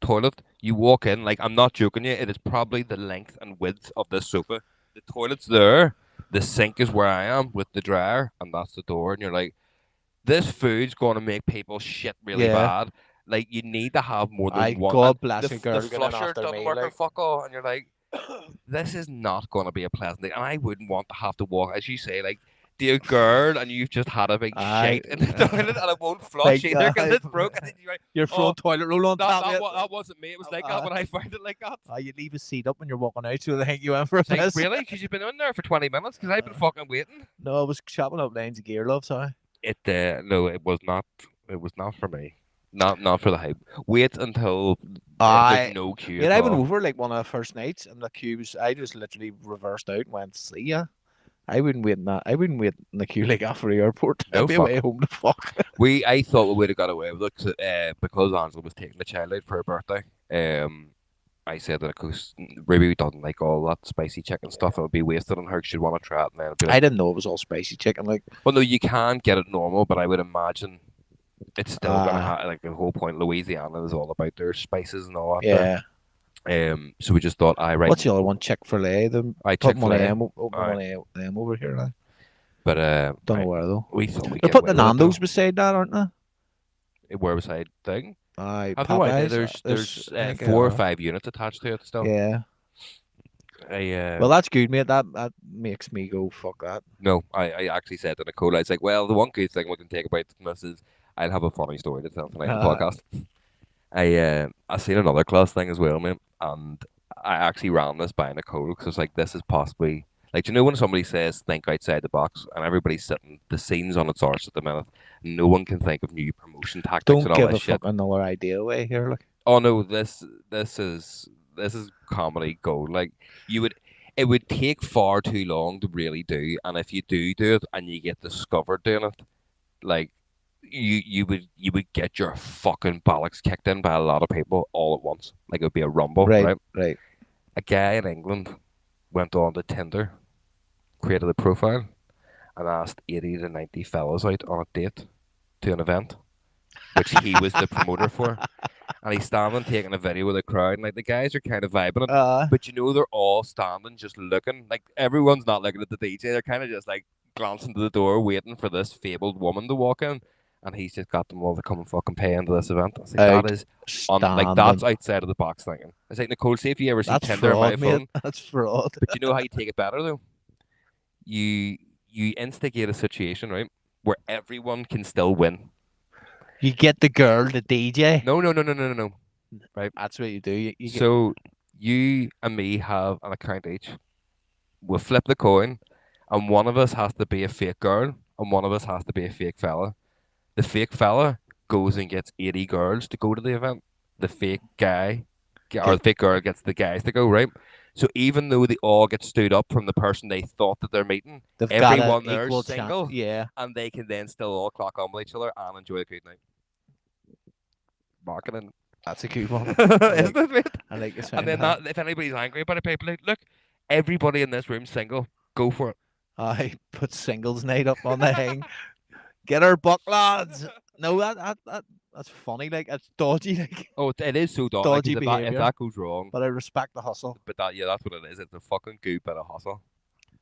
toilet. You walk in, like I'm not joking you, it is probably the length and width of this sofa. The toilet's there, the sink is where I am with the dryer, and that's the door, and you're like, this food's gonna make people shit really bad. Like you need to have more than one. God bless the, a girl the flusher doesn't work or fuck all, and you're like, this is not gonna be a pleasant day. And I wouldn't want to have to walk, as you say, like, dear girl, and you've just had a big shite in the toilet, and it won't flush either because it's broken. And you're like, your front toilet roll on top. That wasn't me. It was like that when I found it like that. You leave a seat up when you're walking out, so they think you went for a like, piss. Really? Because you've been in there for 20 minutes? Because I've been fucking waiting. No, I was chopping up lines of gear, love. Sorry. No, it was not. It was not for me. Not for the hype. Wait until there's no queue. Yeah, I went over like one of the first nights, and the queue was. I just literally reversed out and went, see ya. I wouldn't wait in that. I wouldn't wait in the queue like after the airport. I'd be away home to fuck. I thought we would have got away with it because Angela was taking the child out for her birthday. I said that because Ruby doesn't like all that spicy chicken stuff. It would be wasted on her. She'd want to try it, and then it'd be like, I didn't know it was all spicy chicken. Like, well, no, you can get it normal, but I would imagine it's still gonna have like the whole point. Louisiana is all about their spices and all that. Yeah. So we just thought, right. What's the other one? Chick-fil-A. I put one of them over here now. But don't know where though. We thought they're putting the Nando's beside that, aren't they? Where beside thing? Popeyes, there's 4 or 5 units attached to it still. Yeah. Well, that's good, mate. That makes me go fuck that. No, I actually said to Nicole, I was like, well, the one good thing we can take about this is I'll have a funny story to tell tonight on the podcast. I seen another class thing as well, man, and I actually ran this by Nicole because it's like, this is possibly like, do you know when somebody says think outside the box and everybody's sitting, the scene's on its arse at the minute, no one can think of new promotion tactics and all Don't this shit. Don't give a fuck another idea away here, like. Oh no, this is comedy gold. Like it would take far too long to really do, and if you do it and you get discovered doing it, like you would get your fucking bollocks kicked in by a lot of people all at once. Like it would be a rumble, right? Right. A guy in England went on to Tinder, created a profile, and asked 80 to 90 fellas out on a date to an event, which he was the promoter for. And he's standing taking a video with a crowd, and like the guys are kind of vibing it, but you know they're all standing just looking. Like everyone's not looking at the DJ; they're kind of just like glancing to the door, waiting for this fabled woman to walk in. And he's just got them all to come and fucking pay into this event. I was like, that is like that's outside of the box thinking. I was like, Nicole, see if you ever see Tinder on my phone. That's fraud. But you know how you take it better though? You instigate a situation, right, where everyone can still win. You get the girl, the DJ. No. Right. That's what you do. So you and me have an account each. We'll flip the coin, and one of us has to be a fake girl, and one of us has to be a fake fella. The fake fella goes and gets 80 girls to go to the event. The fake guy or Get the fake girl gets the guys to go, right? So even though they all get stood up from the person they thought that they're meeting, they've got an everyone there's equal chance. single, Yeah. and they can then still all clock on with each other and enjoy a good night. Marketing, That's a good one. I isn't like it, mate? I like the And sound of then that. that, if anybody's angry about it, people like, look, everybody in this room's single. Go for it. I put singles night up on the thing. Get her buck, lads. No, that's funny. Like it's dodgy, like Oh, it is so done. Like, dodgy because if behavior. that goes wrong, But I respect the hustle. but that yeah, that's what it is. It's a fucking good bit of hustle.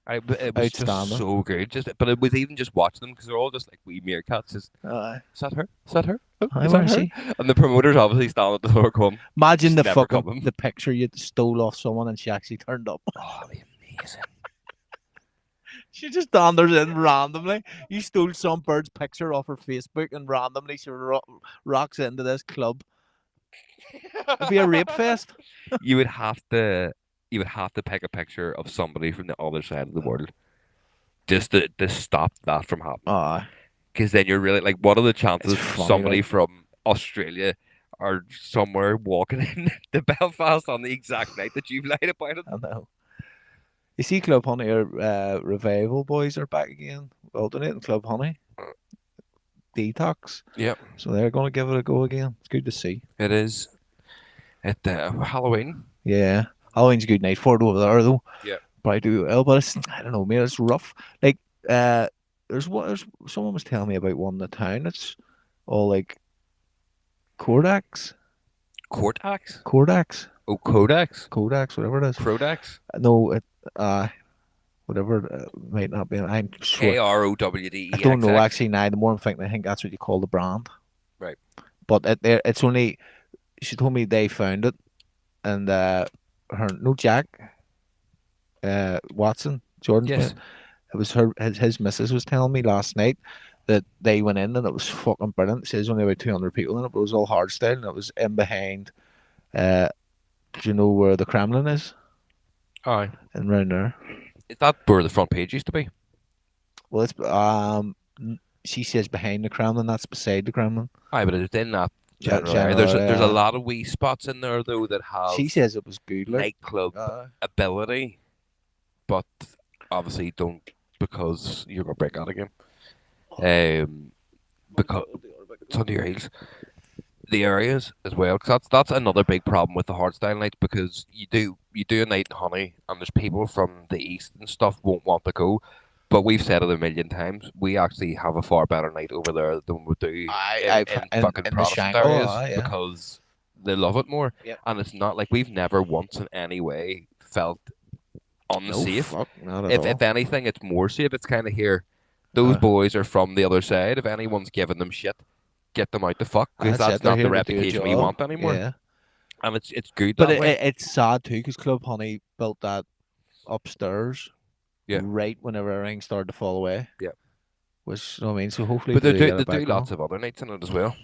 But it was just Outstanding. so good. But it was even just watching them because they're all just like wee meerkats. Just Uh, is that her? Is that her? Oh, I is want that to her? see. And the promoters obviously stand at the door, going, Imagine "She's the never fucking coming." the picture you stole off someone and she actually turned up. Oh, that'd be amazing. She just wanders in randomly. You stole some bird's picture off her Facebook and randomly she rocks into this club. It'd be a rape fest. You would have to, you would have to pick a picture of somebody from the other side of the world just to stop that from happening. Ah, Because then you're really like, what are the it's chances funny. somebody Like, from Australia or somewhere walking in to Belfast on the exact night that you've lied about it? I know. You see, Club Honey Revival boys are back again, alternating Club Honey Detox. Yep, So they're going to give it a go again. It's good to see. it is. At Halloween. Yeah, Halloween's a good night for it over there though. Yeah. Probably do well, but it's, I don't know, man. It's rough. Like, uh, there's someone was telling me about one in the town. It's all like Kodaks, Cortex? Kodaks, Oh, Codex? Kodaks, whatever it is. Prodex? No, whatever might not be. I'm sure. I don't know Krowdex. actually. Now, the more I'm thinking, I think that's what you call the brand. Right. But it's only. She told me they found it, and her no Jack, Watson, Jordan's Yes. mate. It was his missus was telling me last night that they went in and it was fucking brilliant. It says only about 200 people in it, but it was all hard style and it was in behind. Uh, do you know where the Kremlin is? Aye. And round there. Is that where the front page used to be? Well, it's she says behind the Kremlin. That's beside the Kremlin. Aye, but it's in that That general area. There's a general. lot of wee spots in there though that have She says it was good. Like, nightclub ability, but obviously don't because you're gonna break out again. Because it's under your heels. The areas as well, because that's another big problem with the hardstyle nights because you do a night in Honey and there's people from the east and stuff won't want to go, but we've said it a million times. We actually have a far better night over there than we do in fucking in the Protestant shank. Oh, areas yeah. because they love it more. Yep. And it's not like we've never once in any way felt No unsafe. fuck, not at If all. if anything, it's more safe. It's kind of here. Those boys are from the other side. If anyone's giving them shit, get them out the fuck because That's it. that's They're not the here to do a reputation we job. want anymore. Yeah. And it's good But that way. it's sad too because Club Honey built that upstairs Yeah. right whenever everything started to fall away. Yeah. Which, you know what I mean, so hopefully But they they do get they it back do lots on. of other nights in it as well,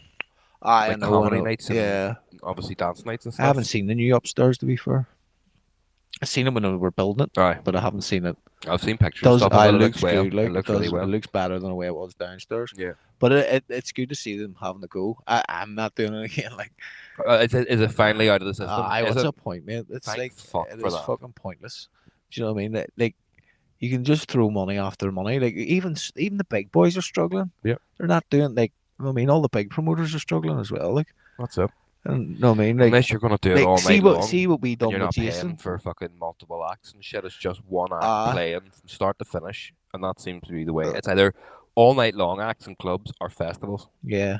I like know, comedy nights and yeah. obviously dance nights and I haven't stuff. seen the new upstairs to be fair. I seen it when they were building it, Aye, but I haven't seen it. I've seen pictures and Does stuff of I it. It looks looks well. good, It like it looks really does. It well. looks better than the way it was downstairs. Yeah. But it's good to see them having to go. I'm not doing it again. Like, Is it finally out of the system? I Is what's it? the point, mate? It's Thank like fuck it for is that. fucking pointless. Do you know what I mean? Like you can just throw money after money. Like even the big boys are struggling. Yeah. They're not doing like you know what I mean. All the big promoters are struggling as well. Like, What's up? and you know what I mean? Like, Unless you're gonna do it all night long see what we and done you're with not paying Jason. for fucking multiple acts and shit. It's just one act Uh playing from start to finish, and that seems to be the way. It's either all night long acts and clubs or festivals. yeah.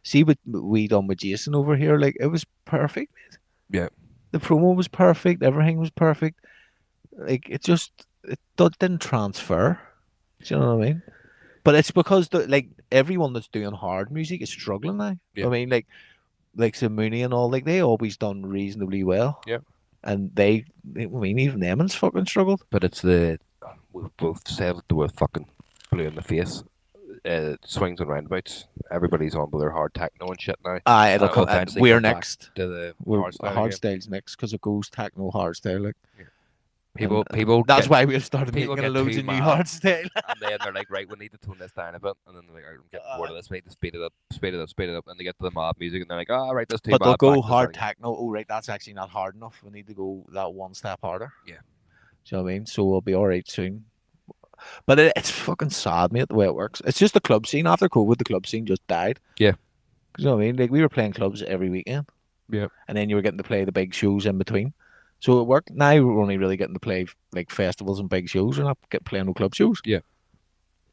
See what we done with Jason over here. Like it was perfect. Yeah. The promo was perfect. Everything was perfect. Like didn't transfer. Do you know what I mean? But it's because like everyone that's doing hard music is struggling now. Yeah. I mean, like Mooney and all, like they always done reasonably well. Yeah. And I mean, even Emmons fucking struggled. But it's we've both said it, we're fucking blue in the face. Swings and roundabouts. Everybody's on with their hard techno and shit now. It'll come. And eventually we're come back next. to the We're hard style again. hard styles next because it goes techno hard style. Like, Yeah. And People that's get why we've started people making get loads too of new mad, hard style. and then they're like, right, we need to tone this down a bit, and then they're like, I'm getting bored Uh, of this. We need to speed it up, speed it up, speed it up, and they get to the mob music, and they're like, oh, right, that's too but they'll mad. go Back to the hard start again. techno. Oh, right, that's actually not hard enough. We need to go that one step harder. Yeah, Do you know what I mean? So we'll be all right soon. But it's fucking sad, mate, the way it works. It's just the club scene. After COVID, the club scene just died. yeah, You know what I mean? Like we were playing clubs every weekend, yeah, and then you were getting to play the big shows in between. So it worked. Now we're only really getting to play like festivals and big shows. We're not get playing no club shows. yeah.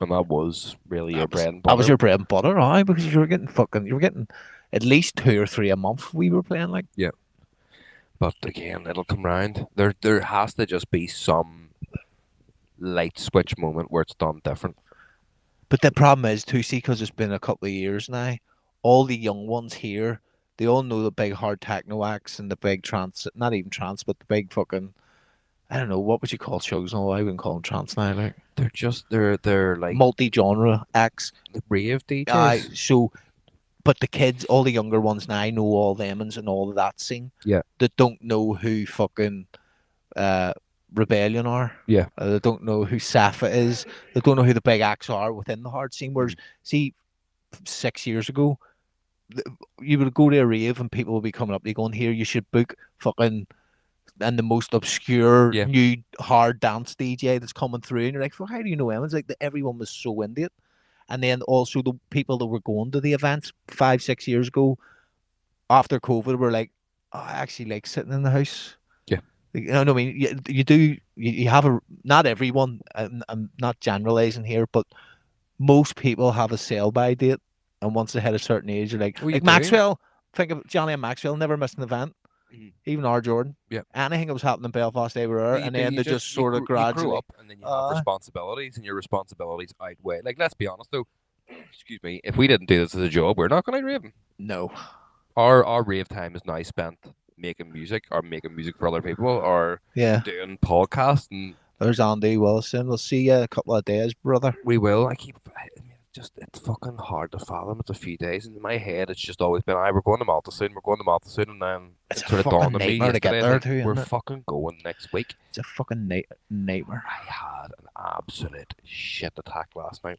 And that was really your bread and That was butter. your bread and butter, aye, because you were getting at least two or three a month. We were playing like, Yeah, but again, it'll come round. There has to just be some light switch moment where it's done different. but the problem is too, see, because it's been a couple of years now. All the young ones here, they all know the big hard techno acts and the big trance, not even trance, but the big fucking, I don't know, what would you call shows? No, I wouldn't call them trance now, like They're like multi-genre acts. rave DJs. So, but the kids, all the younger ones now, know all them and all of that scene. Yeah, That don't know who fucking uh, Rebellion are. yeah, They don't know who Safa is. They don't know who the big acts are within the hard scene. Whereas, mm, see, 6 years ago, you would go to a rave and people would be coming up to you going, here, you should book fucking and the most obscure yeah, new hard dance DJ that's coming through. And you're like, well, how do you know him? It's like everyone was so into it. And then also the people that were going to the events 5, 6 years ago after COVID were like, oh, I actually like sitting in the house. yeah. You know what I mean? You do, you have a, not everyone, I'm not generalizing here, but most people have a sell by date. And once they hit a certain age, you're Well, you like do. Maxwell, think of Johnny and Maxwell, never missed an event, Mhm. even our Jordan. Yeah. Anything that was happening in Belfast, they were there. You And do. then You they just just sort of you grew gradually, up, and then you have uh, responsibilities, and your responsibilities outweigh. Like, let's be honest though. Excuse me. If we didn't do this as a job, we're not going to rave. no. Our rave time is now spent making music, or making music for other people, or Yeah. doing podcasts, and There's Andy Wilson. We'll see you in a couple of days, brother. we will. I mean, it's fucking hard to fathom. It's a few days, and in my head, it's just always been, "I we're going to Malta soon. We're going to Malta soon," and then It's it a sort of fucking dawned on me nightmare to get yesterday. It's there like, too, we're isn't it? fucking going next week. It's a fucking nightmare. I had an absolute shit attack last night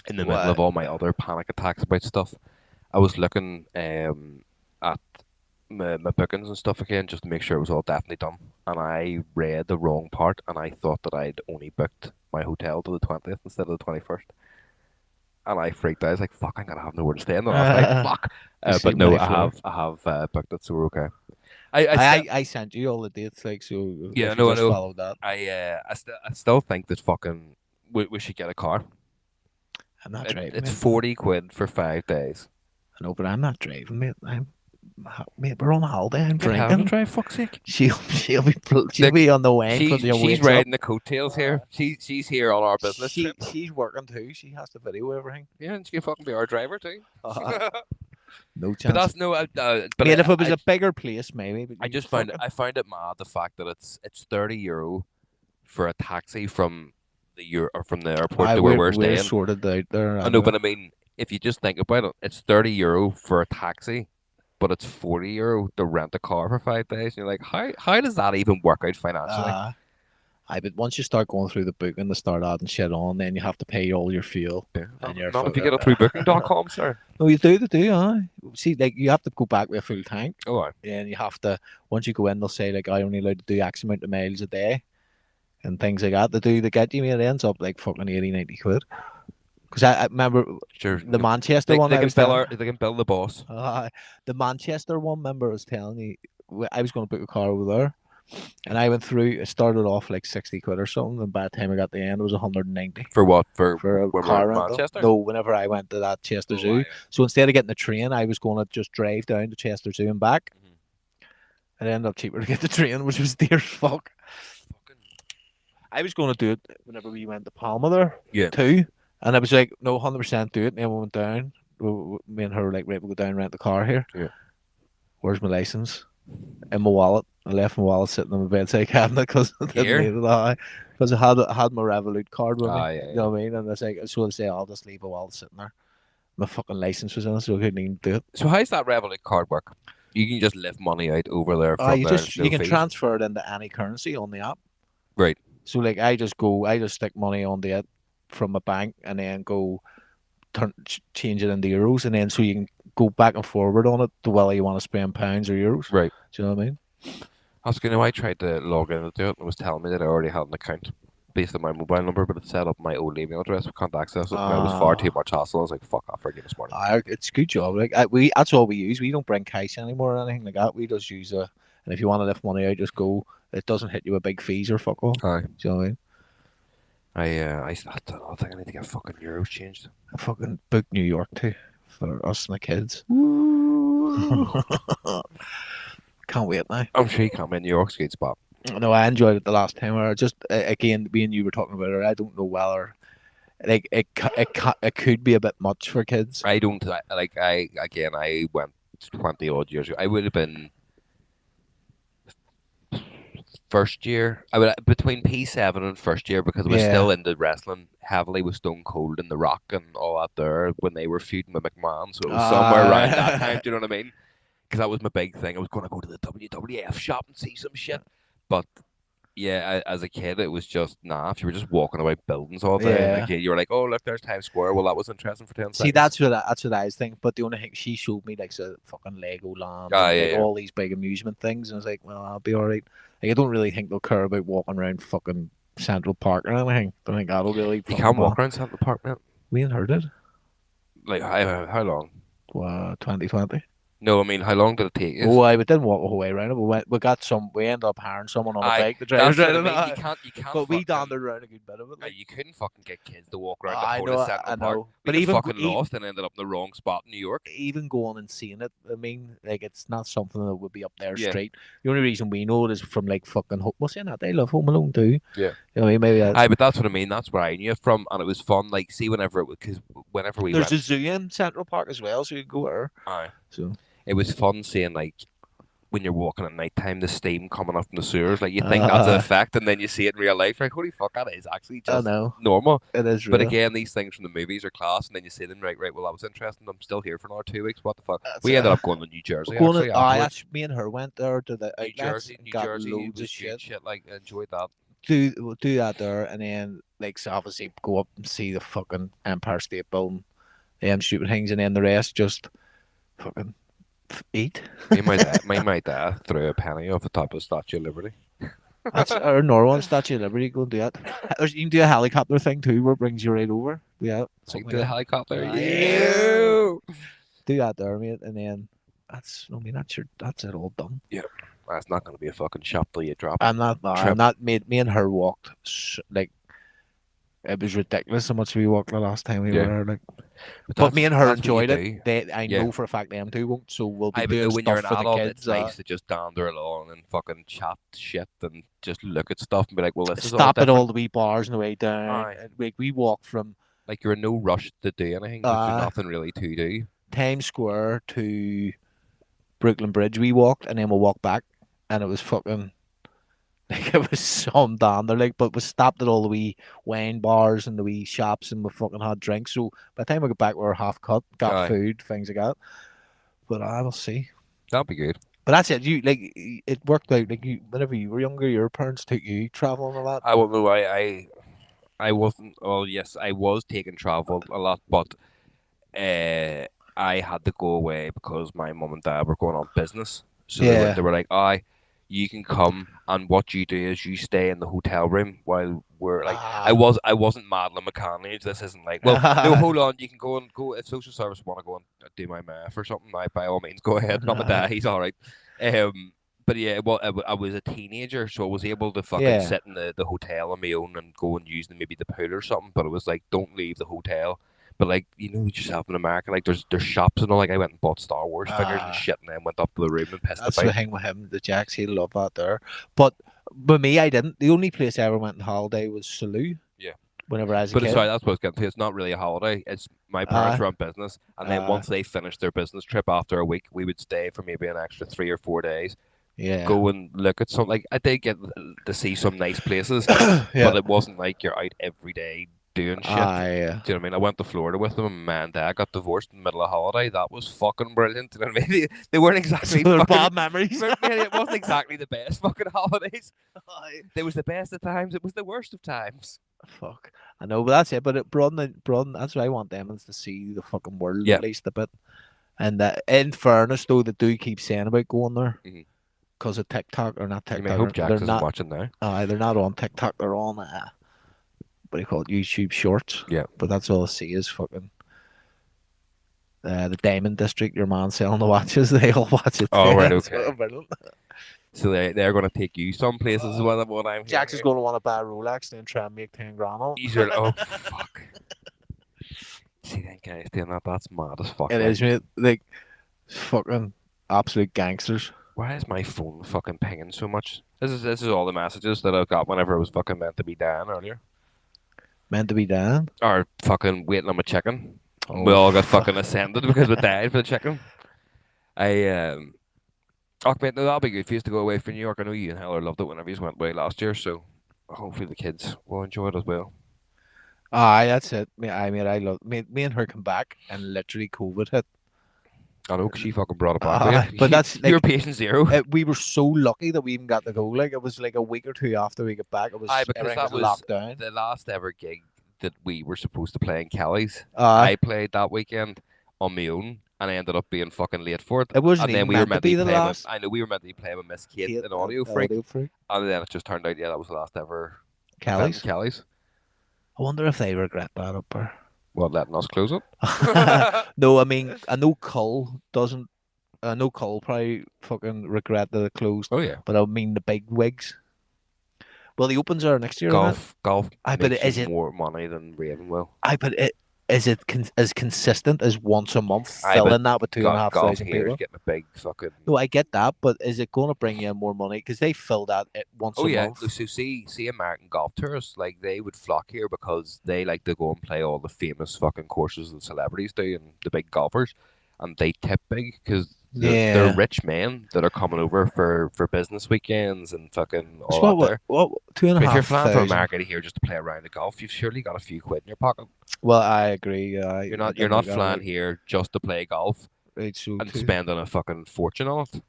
in the middle What? of all my other panic attacks about stuff. I was looking at my bookings and stuff again just to make sure it was all definitely done. And I read the wrong part, and I thought that I'd only booked my hotel to the 20th instead of the 21st. And I freaked out. I was like, fuck, I'm gonna have nowhere to stay in the last night. Fuck. You But sleep no, my floor. I have booked it, so we're okay. I still, I sent you all the dates, like, so yeah, if you no, I just know. followed that, I still think that fucking we should get a car. I'm not driving, It's mate. 40 quid for 5 days. I know, but I'm not driving, mate. Mate, we're on holiday. I'm Get Helen to drinking. drive, fuck's sake. She'll Look, be on the wine because she she's wakes up. riding the coattails here. She's here on our business trip. She's working too. She has to video everything. Yeah, and she can fucking be our driver too. No But chance. that's no. But Mate, if it was a bigger place, maybe. But I you just fucking, found it mad the fact that it's €30 for a taxi from from the airport I to where we're we're staying. sorted out there I know, anyway. but I mean, if you just think about it, it's €30 for a taxi, but it's €40 to rent a car for 5 days. And you're like, how does that even work out financially? But once you start going through the booking to start adding shit on, then you have to pay all your fuel Yeah, and your not if you fucking. get it through Booking.com, sir. No, you do, they do, aye. See, like you have to go back with a full tank, Oh, aye. and you have to once you go in, they'll say like I only allowed to do X amount of miles a day, and things like that. They get you, mate. It ends up like fucking 80, 90 quid. Because I remember Sure. the Manchester one. They I can was telling, they can bill the boss. the Manchester one. Remember, I was telling you, I was going to book a car over there. And I went through. It started off like 60 quid or something, and by the time I got to the end, it was 190 For what? For for a when we're car in rental. Manchester? No, whenever I went to that Chester Oh, Zoo. aye. So instead of getting the train, I was going to just drive down to Chester Zoo and back. Mhm. It ended up cheaper to get the train, which was dear as fuck. Fucking I was going to do it whenever we went to Palma there yeah. too, and I was like, no, 100% do it. And then we went down. Me and her were like, right, we'll go down and rent the car here. Yeah. Where's my license? In my wallet. I left my wallet sitting on my bedside cabinet because I didn't Here? need it. Because I had my Revolut card with me. Yeah, You know what I mean? And it's like, so I say, I'll just leave a wallet sitting there. My fucking license was in it, so I couldn't even do it. So how's that Revolut card work? You can just lift money out over there from there. You can transfer it into any currency on the app. Right. So like I just stick money onto it from my bank and then go change it into euros, and then so you can go back and forward on it to whether you want to spend pounds or euros. Right. Do you know what I mean? That's good. Now, I tried to log in to do it and it was telling me that I already had an account based on my mobile number, but it set up my old email address. We can't access it. And it was far too Uh, much hassle. I was like, fuck off, I give us money. it's a good job. Like we, that's all we use. We don't bring cash anymore or anything like that. We just use a, and if you want to lift money out, just go. It doesn't hit you with big fees or fuck all. Aye. Do you know what I mean? I don't know, I think I need to get fucking euros changed. I fucking booked New York too for us and the kids. Woo! Can't wait now. I'm sure you can't be in New York's a good spot. No, I enjoyed it the last time. Or just again, me and you were talking about it. I don't know whether like it could be a bit much for kids. I don't like I went 20 odd years ago. I would have been first year. I would between P7 and first year because I was Yeah. still into wrestling heavily with Stone Cold and The Rock and all that there when they were feuding with McMahon. So it was somewhere around that time. Uh, Do you know what I mean? Because that was my big thing. I was going to go to the WWF shop and see some shit. But yeah, as a kid, it was just nah. If you were just walking about buildings all day, and yeah. like you were like, "Oh, look, there's Times Square." Well, that was interesting for ten See, seconds. that's what I was thinking. But the only thing she showed me like so fucking Legoland Ah, and yeah, like yeah. all these big amusement things, and I was like, well, I'll be all right. Like I don't really think they'll care about walking around fucking Central Park or anything. Don't think that'll really You fucking can't bother. walk around Central Park, man. We ain't heard it. Like how long? 2020. No, I mean, how long did it take you? Oh, we didn't walk the whole way around it. We ended up hiring someone on a I bike to drive us That's what around I it. mean. You Aye. can't you can't But we fucking wandered around a good bit of it. Like, you couldn't fucking get kids to walk around the I whole know, of Central I Park. know. We But got even fucking lost and ended up in the wrong spot in New York. even going and seeing it, I mean, like it's not something that would be up their Yeah, street. The only reason we know it is from like fucking Home. Well, saying that they love Home Alone too. yeah. You know what I mean? Maybe Aye, but that's what I mean. That's where I knew it from, and it was fun. Like, see, because whenever we there's went, a zoo in Central Park as well, so you can go there. aye, So, it was fun seeing like when you're walking at night time, the steam coming up from the sewers. Like you think that's a uh, fact, and then you see it in real life. Like, holy fuck, that is actually I just know normal. it is But real. again, these things from the movies are class, and then you see them. Right, right. Well, that was interesting. I'm still here for another 2 weeks. What the fuck? That's We ended up going to New Jersey going to. actually That's afterwards. me and her went there to the outlets and New got Jersey loads of was good shit. shit. Like, I enjoyed that. We'll do that there, and then like so obviously go up and see the fucking Empire State Building, stupid things, and then the rest just fucking eat. My dad threw a penny off the top of the Statue of Liberty. That's our Norway Statue of Liberty. Go and do that. You can do a helicopter thing too, where it brings you right over. Yeah, Like something the like helicopter. that. Yeah, Yeah. do that there, mate, and then that's it all done. Yeah. That's not going to be a fucking shop till you drop it. I'm not. No, I'm Trip. not. Me and her walked like it was ridiculous how much we walked the last time we were Yeah. there. Like, But but me and her that's what you enjoyed it. do. I Yeah. know for a fact them two won't. So we'll be I but no, doing when you're stuff an for the adult, it's kids. nice to just dander along and fucking chat shit and just look at stuff and be like, well, this is all Stop at all different. the wee bars on the way down. Aye. We walked from Like you're in no rush to do anything because there's uh nothing really to do. Times Square to Brooklyn Bridge. We walked, and then we'll walk back, and it was fucking like it was some down there. Like, but we stopped at all the wee wine bars and the wee shops, and we fucking had drinks. So by the time we got back, we were half cut, got Aye. food, things like that. But I will see. That'd be good. But that's it. You like it worked out. Like you, whenever you were younger, your parents took you traveling a lot. I will know. I wasn't. Well, yes, I was taking travel a lot, but I had to go away because my mum and dad were going on business. So Yeah. they were like, "I, you can come, and what you do is you stay in the hotel room while we're like." Ah. I wasn't Madeline McCann. This isn't like, well, no, hold on, you can go if social service want to go and do my math or something. I by all means go ahead. Not my dad. He's all right. But yeah, well, I was a teenager, so I was able to fucking Yeah. sit in the hotel on my own and go and use maybe the pool or something. But it was like, don't leave the hotel. But like, you know yourself in America, like there's shops and all. Like I went and bought Star Wars figures and Ah. shit, and then went up to the room and pissed That's the about. thing with him, the Jacks. He love that there. But with me, I didn't. The only place I ever went on holiday was Salou. Yeah. Whenever I was a But kid. sorry, that's what I was getting to. It's not really a holiday. It's my parents Uh, run business, and then uh, once they finished their business trip after a week, we would stay for maybe an extra 3 or 4 days, yeah. go and look at some. Like I did get to see some nice places, Yeah. but it wasn't like you're out every day doing shit. Do I you know what I mean? I went to Florida with them, and my and dad got divorced in the middle of holiday. That was fucking brilliant. You know what I mean? They weren't so exactly they're fucking. bad memories. Man, it wasn't exactly the best fucking holidays. Aye. It was the best of times. It was the worst of times. Fuck. I know, but that's it. But it broaden. That's what I want them is to see the fucking world Yeah. at least a bit. And in fairness, though, they do keep saying about going there Hmm. because of TikTok or not You may hope TikTok. They're Jax isn't not. watching now. They're not on TikTok. They're on what do you call it? YouTube Shorts. Yeah. But that's all I see is fucking the Diamond District. Your man selling the watches. They all watch it. Oh, right, It's okay. fucking brilliant. So they're going to take you some places, is Uh, what I'm hearing Jax is here. going to want to buy a Rolex and try and make 10 grand on These it. are, oh, fuck. See, them guys doing that, that's mad as fuck. It Like, is, mate. Like fucking absolute gangsters. why is my phone fucking pinging so much? This is all the messages that I got whenever it was fucking meant to be Dan earlier. Meant to be done. Or fucking waiting on my chicken. We Oh all got fucking fuck. ascended because we died for the chicken. I Oh mate, no, that'll be good for you to go away from New York. I know you and Heller loved it whenever you went away last year, so hopefully the kids will enjoy it as well. Aye, that's it. I love me and her come back and literally COVID hit. I know 'cause she fucking brought it back with But you. that's You were like patient zero. we were so lucky that we even got to go. Like it was like a week or two after we got back. It Aye, was because everything that was was locked down. the last ever gig that we were supposed to play in Kelly's. Uh I played that weekend on my own, and I ended up being fucking late for it. it wasn't And then even we were meant to meant to be be the playing with, last I know we were meant to be playing with Miss Kate, Kate an audio freak, audio freak. and then it just turned out, yeah, that was the last ever event in Kelly's. Kelly's. I wonder if they regret that up there. Well, letting us close it. No, I mean I know Cull doesn't. I know Cull probably fucking regret that it closed, Oh yeah. but I mean the big wigs. Well, the opens are next year, isn't it? Golf I but makes you is it? more money than Raven will. I but it is it as consistent as once a month I but filling that with two and a half golf thousand here is people? getting a big fucking. No, I get that, but is it going to bring you more money? Because they fill that once Oh a yeah, month. so see American golf tourists like they would flock here because they like to go and play all the famous fucking courses that celebrities do and the big golfers, and they tip big because they're Yeah. rich men that are coming over for business weekends and fucking So all that there. what two and a If you're half flying from thousand? America to here just to play a round of golf, you've surely got a few quid in your pocket. Well, I agree. I You're didn't not look at flying it. here just to play golf Right, so and spending a fucking fortune on it.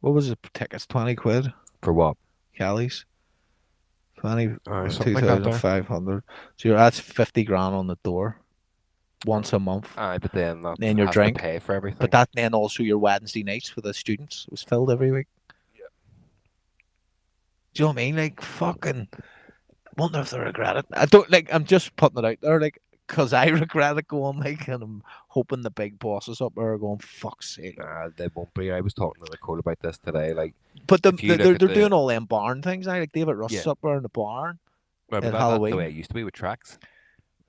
what was it? Tickets 20 quid. For what? Cali's 20 Something two like that thousand there. five hundred. So that's 50 grand on the door once a month. Aye, but then that Then your has to drink. pay for But everything. that then also your Wednesday nights for the students was filled every week. Yeah. Do you know what I mean? Like fucking wonder if they regret it. I don't like I'm just putting it out there, like because I regret it going like and I'm hoping the big bosses up there are going, fuck's sake. Nah, they won't be. I was talking to Nicole about this today. Like, But if you look at they're doing the all them barn things now, like David Russ yeah, is up there in the barn right, but at that's the way Halloween. it used to be with tracks.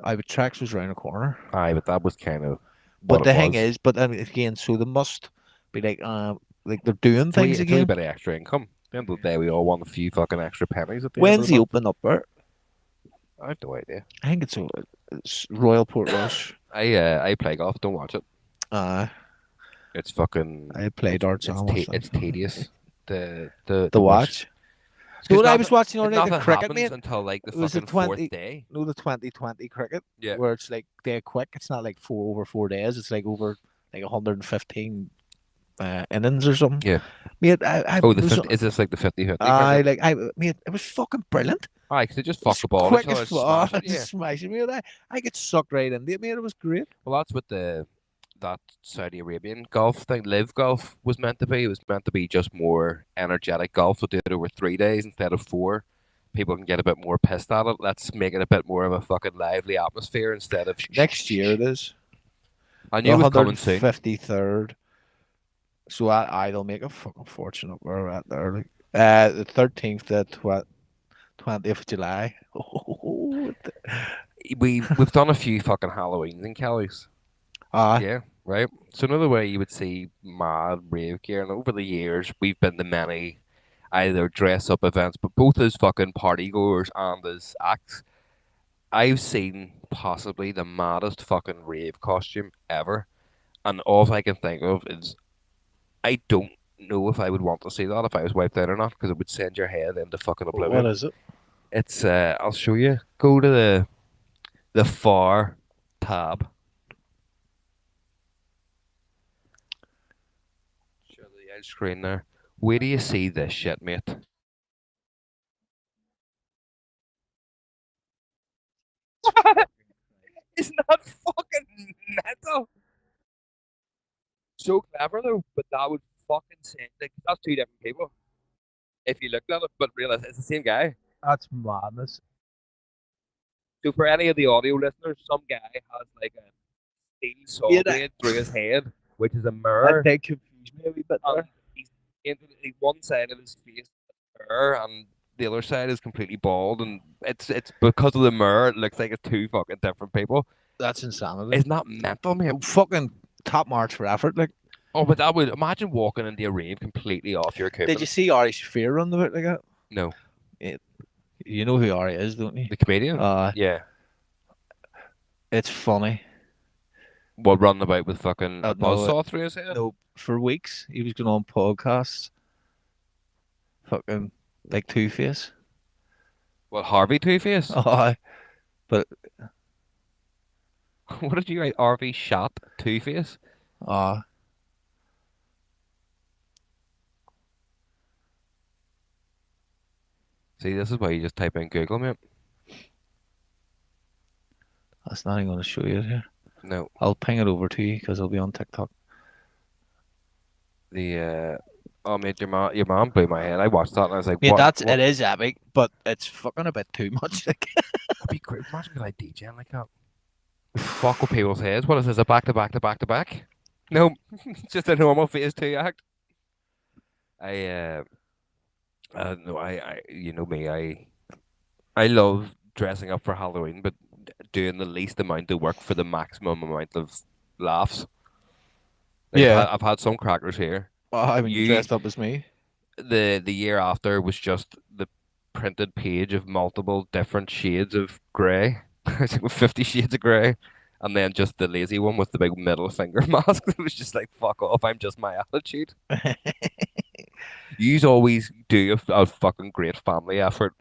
I would tracks was round the corner. Aye, but that was kind of But what it the thing was. is, but I mean, again, so they must be like they're doing things It's a wee again. bit of extra income. At the end of the day, we all want a few fucking extra pennies at the end of When's the he month. open up there? I have no idea. I think it's Royal Port Rush. I play golf. Don't watch it. Uh, It's fucking. I play darts and watch them. It's tedious. The The watch. watch. It's No, 'cause what I was nothing watching already the nothing cricket, happens mate. until like the It was the fucking fourth 20, day. no, the 2020 cricket, Yeah. where it's like they're quick. It's not like over 4 days. It's like over like 115 innings or something. Yeah. Mate, I Oh, the was 50, is this like the 50-50 I cricket? like I mate, it was fucking brilliant. Aye, because they just It fuck was the ball at quick each as other, fuck. smash it. Yeah. Just smashing me. I get sucked right into it, mate. It was great. Well, that's what that Saudi Arabian golf thing, live golf, was meant to be. It was meant to be just more energetic golf. So do it over 3 days instead of four. People can get a bit more pissed at it. Let's make it a bit more of a fucking lively atmosphere instead of. Next year it is I knew the it was coming soon. 153rd. So I'll make a fucking fortune up where we're at there. Like, the 13th to 20th of July. Oh, We've done a few fucking Halloweens in Kelly's. ah, Yeah, right. So another way you would see mad rave gear, and over the years we've been to many either dress up events, but both as fucking party goers and as acts. I've seen possibly the maddest fucking rave costume ever, and all I can think of is I don't know if I would want to see that if I was wiped out or not, because it would send your head into fucking what oblivion. is it? It's I'll show you. Go to the The far tab. Show the edge screen there. Where do you see this shit, mate? Isn't that fucking mental? So clever though, but that would fucking say like that's two different people. If you looked at it, but realize it's the same guy. That's madness. So for any of the audio listeners, some guy has like a steel saw Yeah, blade through his head, which is a that mirror, did confuse me a wee bit and there. he's one side of his face is a mirror, and the other side is completely bald, and it's because of the mirror, it looks like it's two fucking different people. That's insanity. Isn't that mental, mate? Fucking top march for effort. Like, Oh, but that would imagine walking into a rave completely off your did you equipment. see Ari Shaffir run the bit like that? No, It, you know who Ari is, don't you? the comedian. Uh, Yeah, it's funny. what running about with fucking a No, buzzsaw through his head? no. For weeks, he was going on podcasts, fucking like Two Face. What Harvey Two Face? But What did you write? RV shot Two Face. uh, See, this is why you just type in Google, mate. that's not even going to show you it here. No, I'll ping it over to you because it'll be on TikTok. the oh mate, your mom blew my head. I watched that and I was like, Mate, what? that's What? it is epic, but it's fucking a bit too much. Like, That'd be great. Imagine being like DJing like that. Fuck with people's heads. What is this? A back to back to back to back? No, it's just a normal phase two act. I no, you know me. I love dressing up for Halloween, but doing the least amount of work for the maximum amount of laughs. Like yeah. I've had some crackers here. I mean, you You dressed up as me. the year after was just the printed page of multiple different shades of grey. I think with 50 shades of grey. And then just the lazy one with the big middle finger mask. It was just like, fuck off, I'm just my attitude. You always do a fucking great family effort,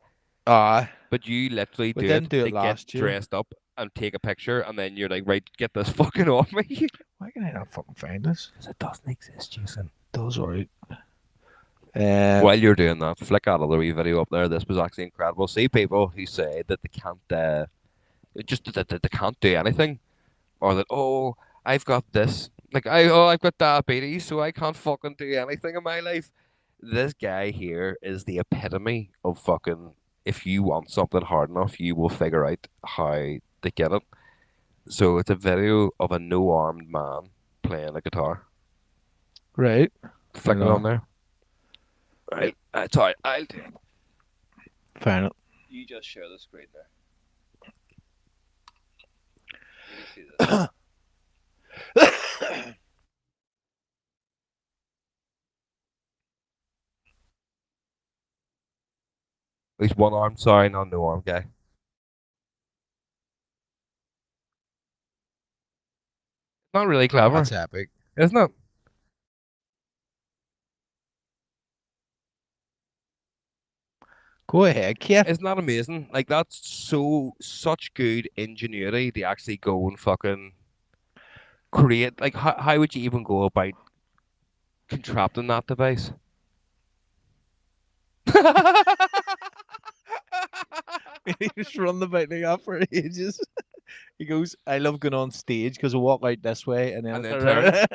Uh, but you literally we do didn't it do to it get last year. dressed up and take a picture, and then you're like, right, get this fucking off me. Why can I not fucking find this? Because it doesn't exist, Jason. Those are right. While you're doing that, flick out a little wee video up there. This was actually incredible. See people who say that they can't, just that they can't do anything, or that oh, I've got this, like I've got diabetes, so I can't fucking do anything in my life. This guy here is the epitome of fucking. If you want something hard enough, you will figure out how to get it. So it's a video of a no-armed man playing a guitar. right. Flick it on there. Right, sorry, I'll do it. Fair enough. You just share the screen there. Let me see this. He's one arm. Sorry, not no arm guy. Not really clever, That's epic. isn't it? Go ahead, kid. Isn't that amazing? Like that's such good ingenuity to actually go and fucking create. Like how would you even go about contrapting that device? He just run the bike like that for ages. He goes, I love going on stage because I walk out this way and then, And then turn.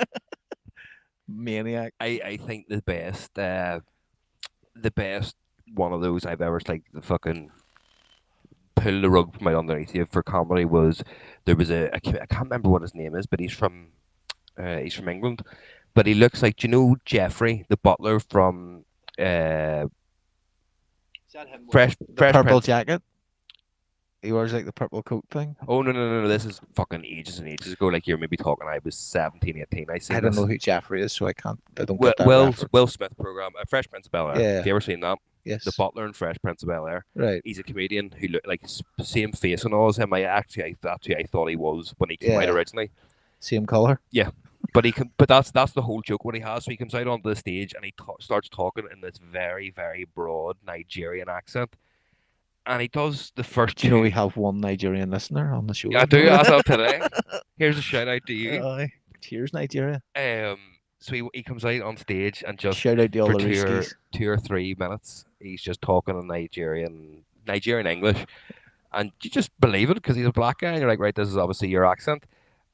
Maniac. I think the best one of those I've ever like the fucking pull the rug from out underneath you for comedy was there was I can't remember what his name is, but he's from England, but he looks like, do you know Jeffrey, the butler from uh, Fresh The Fresh purple Prince. jacket. He wears like the purple coat thing. Oh no, this is fucking ages and ages ago. Like you're maybe talking. I was 17, 18. I seen I don't this. know who Jeffrey is, so I can't. I don't Will get that Will, reference. Will Smith program, Fresh Prince of Bel Air. Yeah. Have you ever seen that? Yes. The butler in Fresh Prince of Bel Air. Right. He's a comedian who looked like same face and all as him. I thought he was when he came out Yeah. originally. Same color. But he can. But that's the whole joke what he has. So he comes out onto the stage and he starts talking in this very very broad Nigerian accent. and he does the first Do you know we two. have one Nigerian listener on the show I at the do moment? as of today. Here's a shout out to you. Cheers, Nigeria. Um, so he comes out on stage and just Shout out to all for the Ruskies. 2 or 3 minutes, he's just talking in Nigerian English, and you just believe it because he's a black guy, and you're like, right, this is obviously your accent.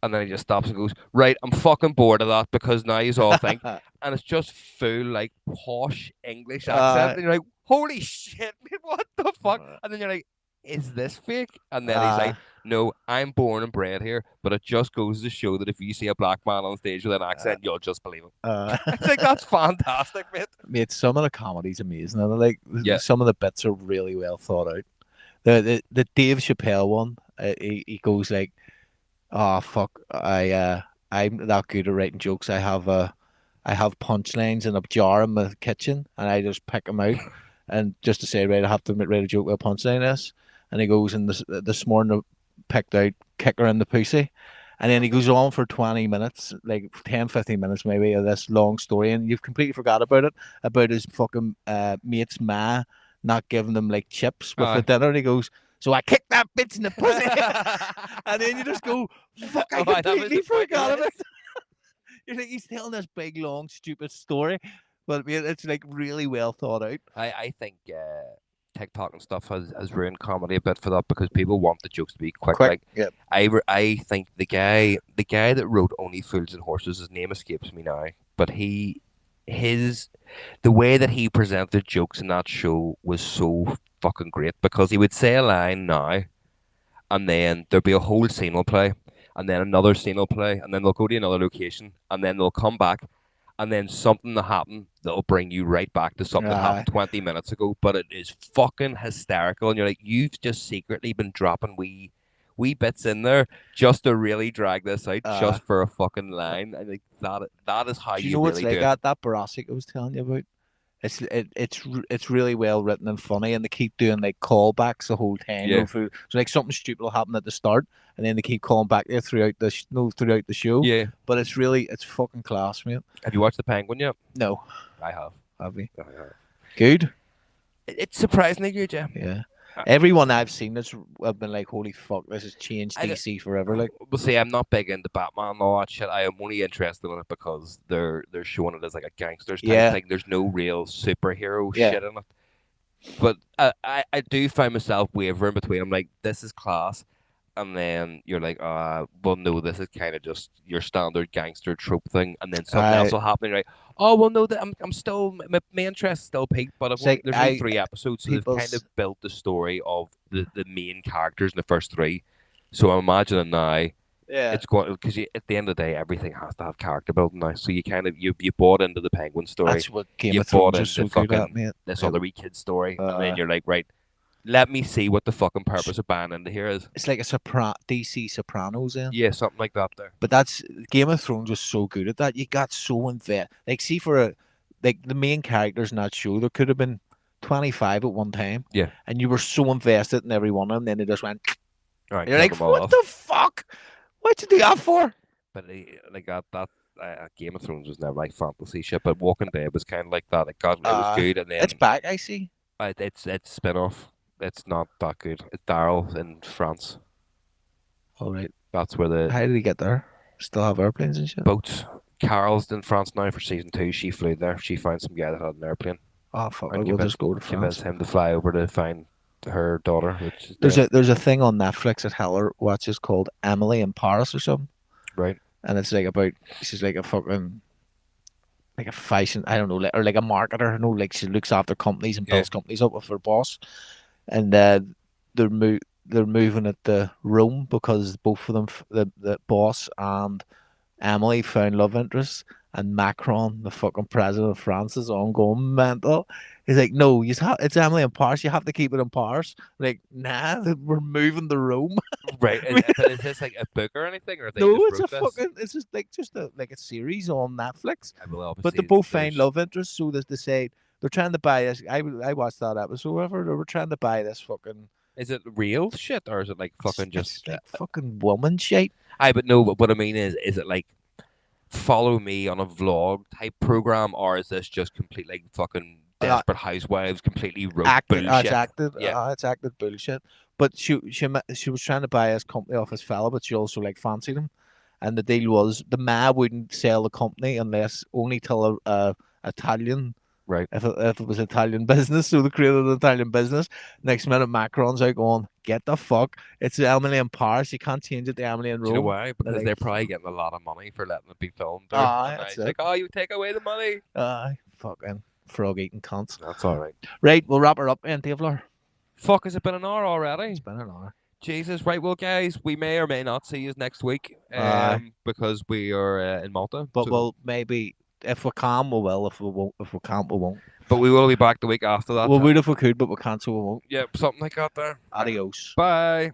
And then he just stops and goes, right, I'm fucking bored of that because now you all think, and it's just full like posh English accent, uh, and you're like, holy shit, man, what the fuck? And then you're like, is this fake? And then he's uh, like, no, I'm born and bred here, but it just goes to show that if you see a black man on stage with an uh, accent, you'll just believe him. uh, It's like that's fantastic, mate. mate, some of the comedy's amazing. And like Yeah. some of the bits are really well thought out. The Dave Chappelle one, he goes like, "Oh fuck, I'm not good at writing jokes. I have punchlines in a jar in my kitchen, and I just pick them out, and just to say, right, I have to write a joke with a punchline this." And he goes, and this morning I picked out kicker in the pussy. And then he goes on for 20 minutes, like 10, 15 minutes maybe, of this long story. And you've completely forgot about it, about his fucking mate's ma not giving them like chips with the Uh, dinner. And he goes, so I kicked that bitch in the pussy. And then you just go, fuck, I oh, that was completely the point of forgot about this. it. You're like, he's telling this big, long, stupid story. But I mean, it's like really well thought out. I think TikTok and stuff has ruined comedy a bit for that because people want the jokes to be quick. Quick. Like Yeah. I think the guy that wrote Only Fools and Horses, his name escapes me now, but his the way that he presented jokes in that show was so fucking great because he would say a line now and then there'll be a whole scene will play, and then another scene will play, and then they'll go to another location, and then they'll come back, and then something will happen that'll bring you right back to something that Uh, happened 20 minutes ago. But it is fucking hysterical, and you're like, you've just secretly been dropping wee bits in there just to really drag this out, uh, just for a fucking line. And like that is how do you you know what's really like do it. that Barasik I was telling you about? It's really well written and funny, and they keep doing like callbacks the whole time. Yeah, So like something stupid will happen at the start, and then they keep calling back there throughout no, throughout the show. yeah. But it's fucking class, mate. Have you watched The Penguin yet? No, I have. have we? I have. Good. It's surprisingly good, yeah. Yeah. I, Everyone I've seen that's I've been like, holy fuck, this has changed I, DC forever. Like, Well, see, I'm not big into Batman and all that shit. I am only interested in it because they're showing it as like a gangsters type yeah, thing. There's no real superhero yeah. shit in it. But I do find myself wavering between. I'm like, this is class, and then you're like, well, no, this is kind of just your standard gangster trope thing. And then something else I will happen. You're like, oh, well, no, that I'm still my interest is still peaked, but it's like there's only 3 episodes, so they've kind of people's built the story of the main characters in the first three. So I'm imagining now yeah. it's going because at the end of the day, everything has to have character building now. So you kind of you bought into the Penguin story, That's what Game you of bought Thrones are into so good at, fucking mate. this Like, other wee kid story, and then uh, you're like, right, let me see what the fucking purpose of buying into here is. it's like a DC Sopranos, then. Yeah, something like that there. But that's Game of Thrones was so good at that. You got so invested. Like, see, for like the main characters in that show, there could have been 25 at one time, Yeah, and you were so invested in every one of them. Then they just went. all right, You're killed like, them all what off. the fuck? What'd you do that for? But like Game of Thrones was never like fantasy shit, but Walking Dead was kind of like that. It was good, and It's then back. I see. it's spin off. It's not that good. It's Daryl in France. All right. That's where the How did he get there? Still have airplanes and shit. boats. Carol's in France now for season two. She flew there. She found some guy that had an airplane Oh fuck! I and will just go to convinced France. him to fly over to find her daughter, which is There's dead. a thing on Netflix that Heller watches called Emily in Paris or something, Right? and it's like about she's like a fucking like a fashion, I don't know, like, or like a marketer. You know, like she looks after companies and Yeah. builds companies up with her boss, and they're moving it to Rome because both of them, the boss and Emily, found love interests, and Macron, the fucking president of France, is on going mental. He's like, no, it's Emily in Paris. You have to keep it in Paris. Like, nah, we're moving to Rome. Right. But is this like a book or anything, or they No, just it's a wrote this? fucking, it's just like a series on Netflix. I will But they obviously both find there's love interests, so that they say they're trying to buy this. I watched that episode. Whatever they were trying to buy this fucking. is it real shit or is it like fucking It's just like fucking woman shit. I but no, but what I mean is it like follow me on a vlog type program or is this just complete like fucking uh, Desperate Housewives completely wrote acted, bullshit. Yeah, it's acted bullshit. But she was trying to buy his company off his fella, but she also like fancied him. And the deal was the ma wouldn't sell the company unless only till a Italian right. if it was Italian business. So they created an Italian business. Next minute, Macron's out going, "Get the fuck! It's Emily in Paris. You can't change it to Emily in Do you know Rome." why? They're Because like, they're probably getting a lot of money for letting it be filmed there. And now That's it's it. like, oh, you take away the money. Fucking frog eating cunts. That's all right. Right, we'll wrap her up, then, Davler. Fuck, has it been an hour It's already? been an hour. Jesus, right. Well, guys, we may or may not see you next week, Aye. because we are in Malta. But So, we'll maybe if we can, we will. If we won't, if we can't, we won't. but we will be back the week after that. We would if we could, but we can't, so we won't. Yep, something like that there. Adios. Bye.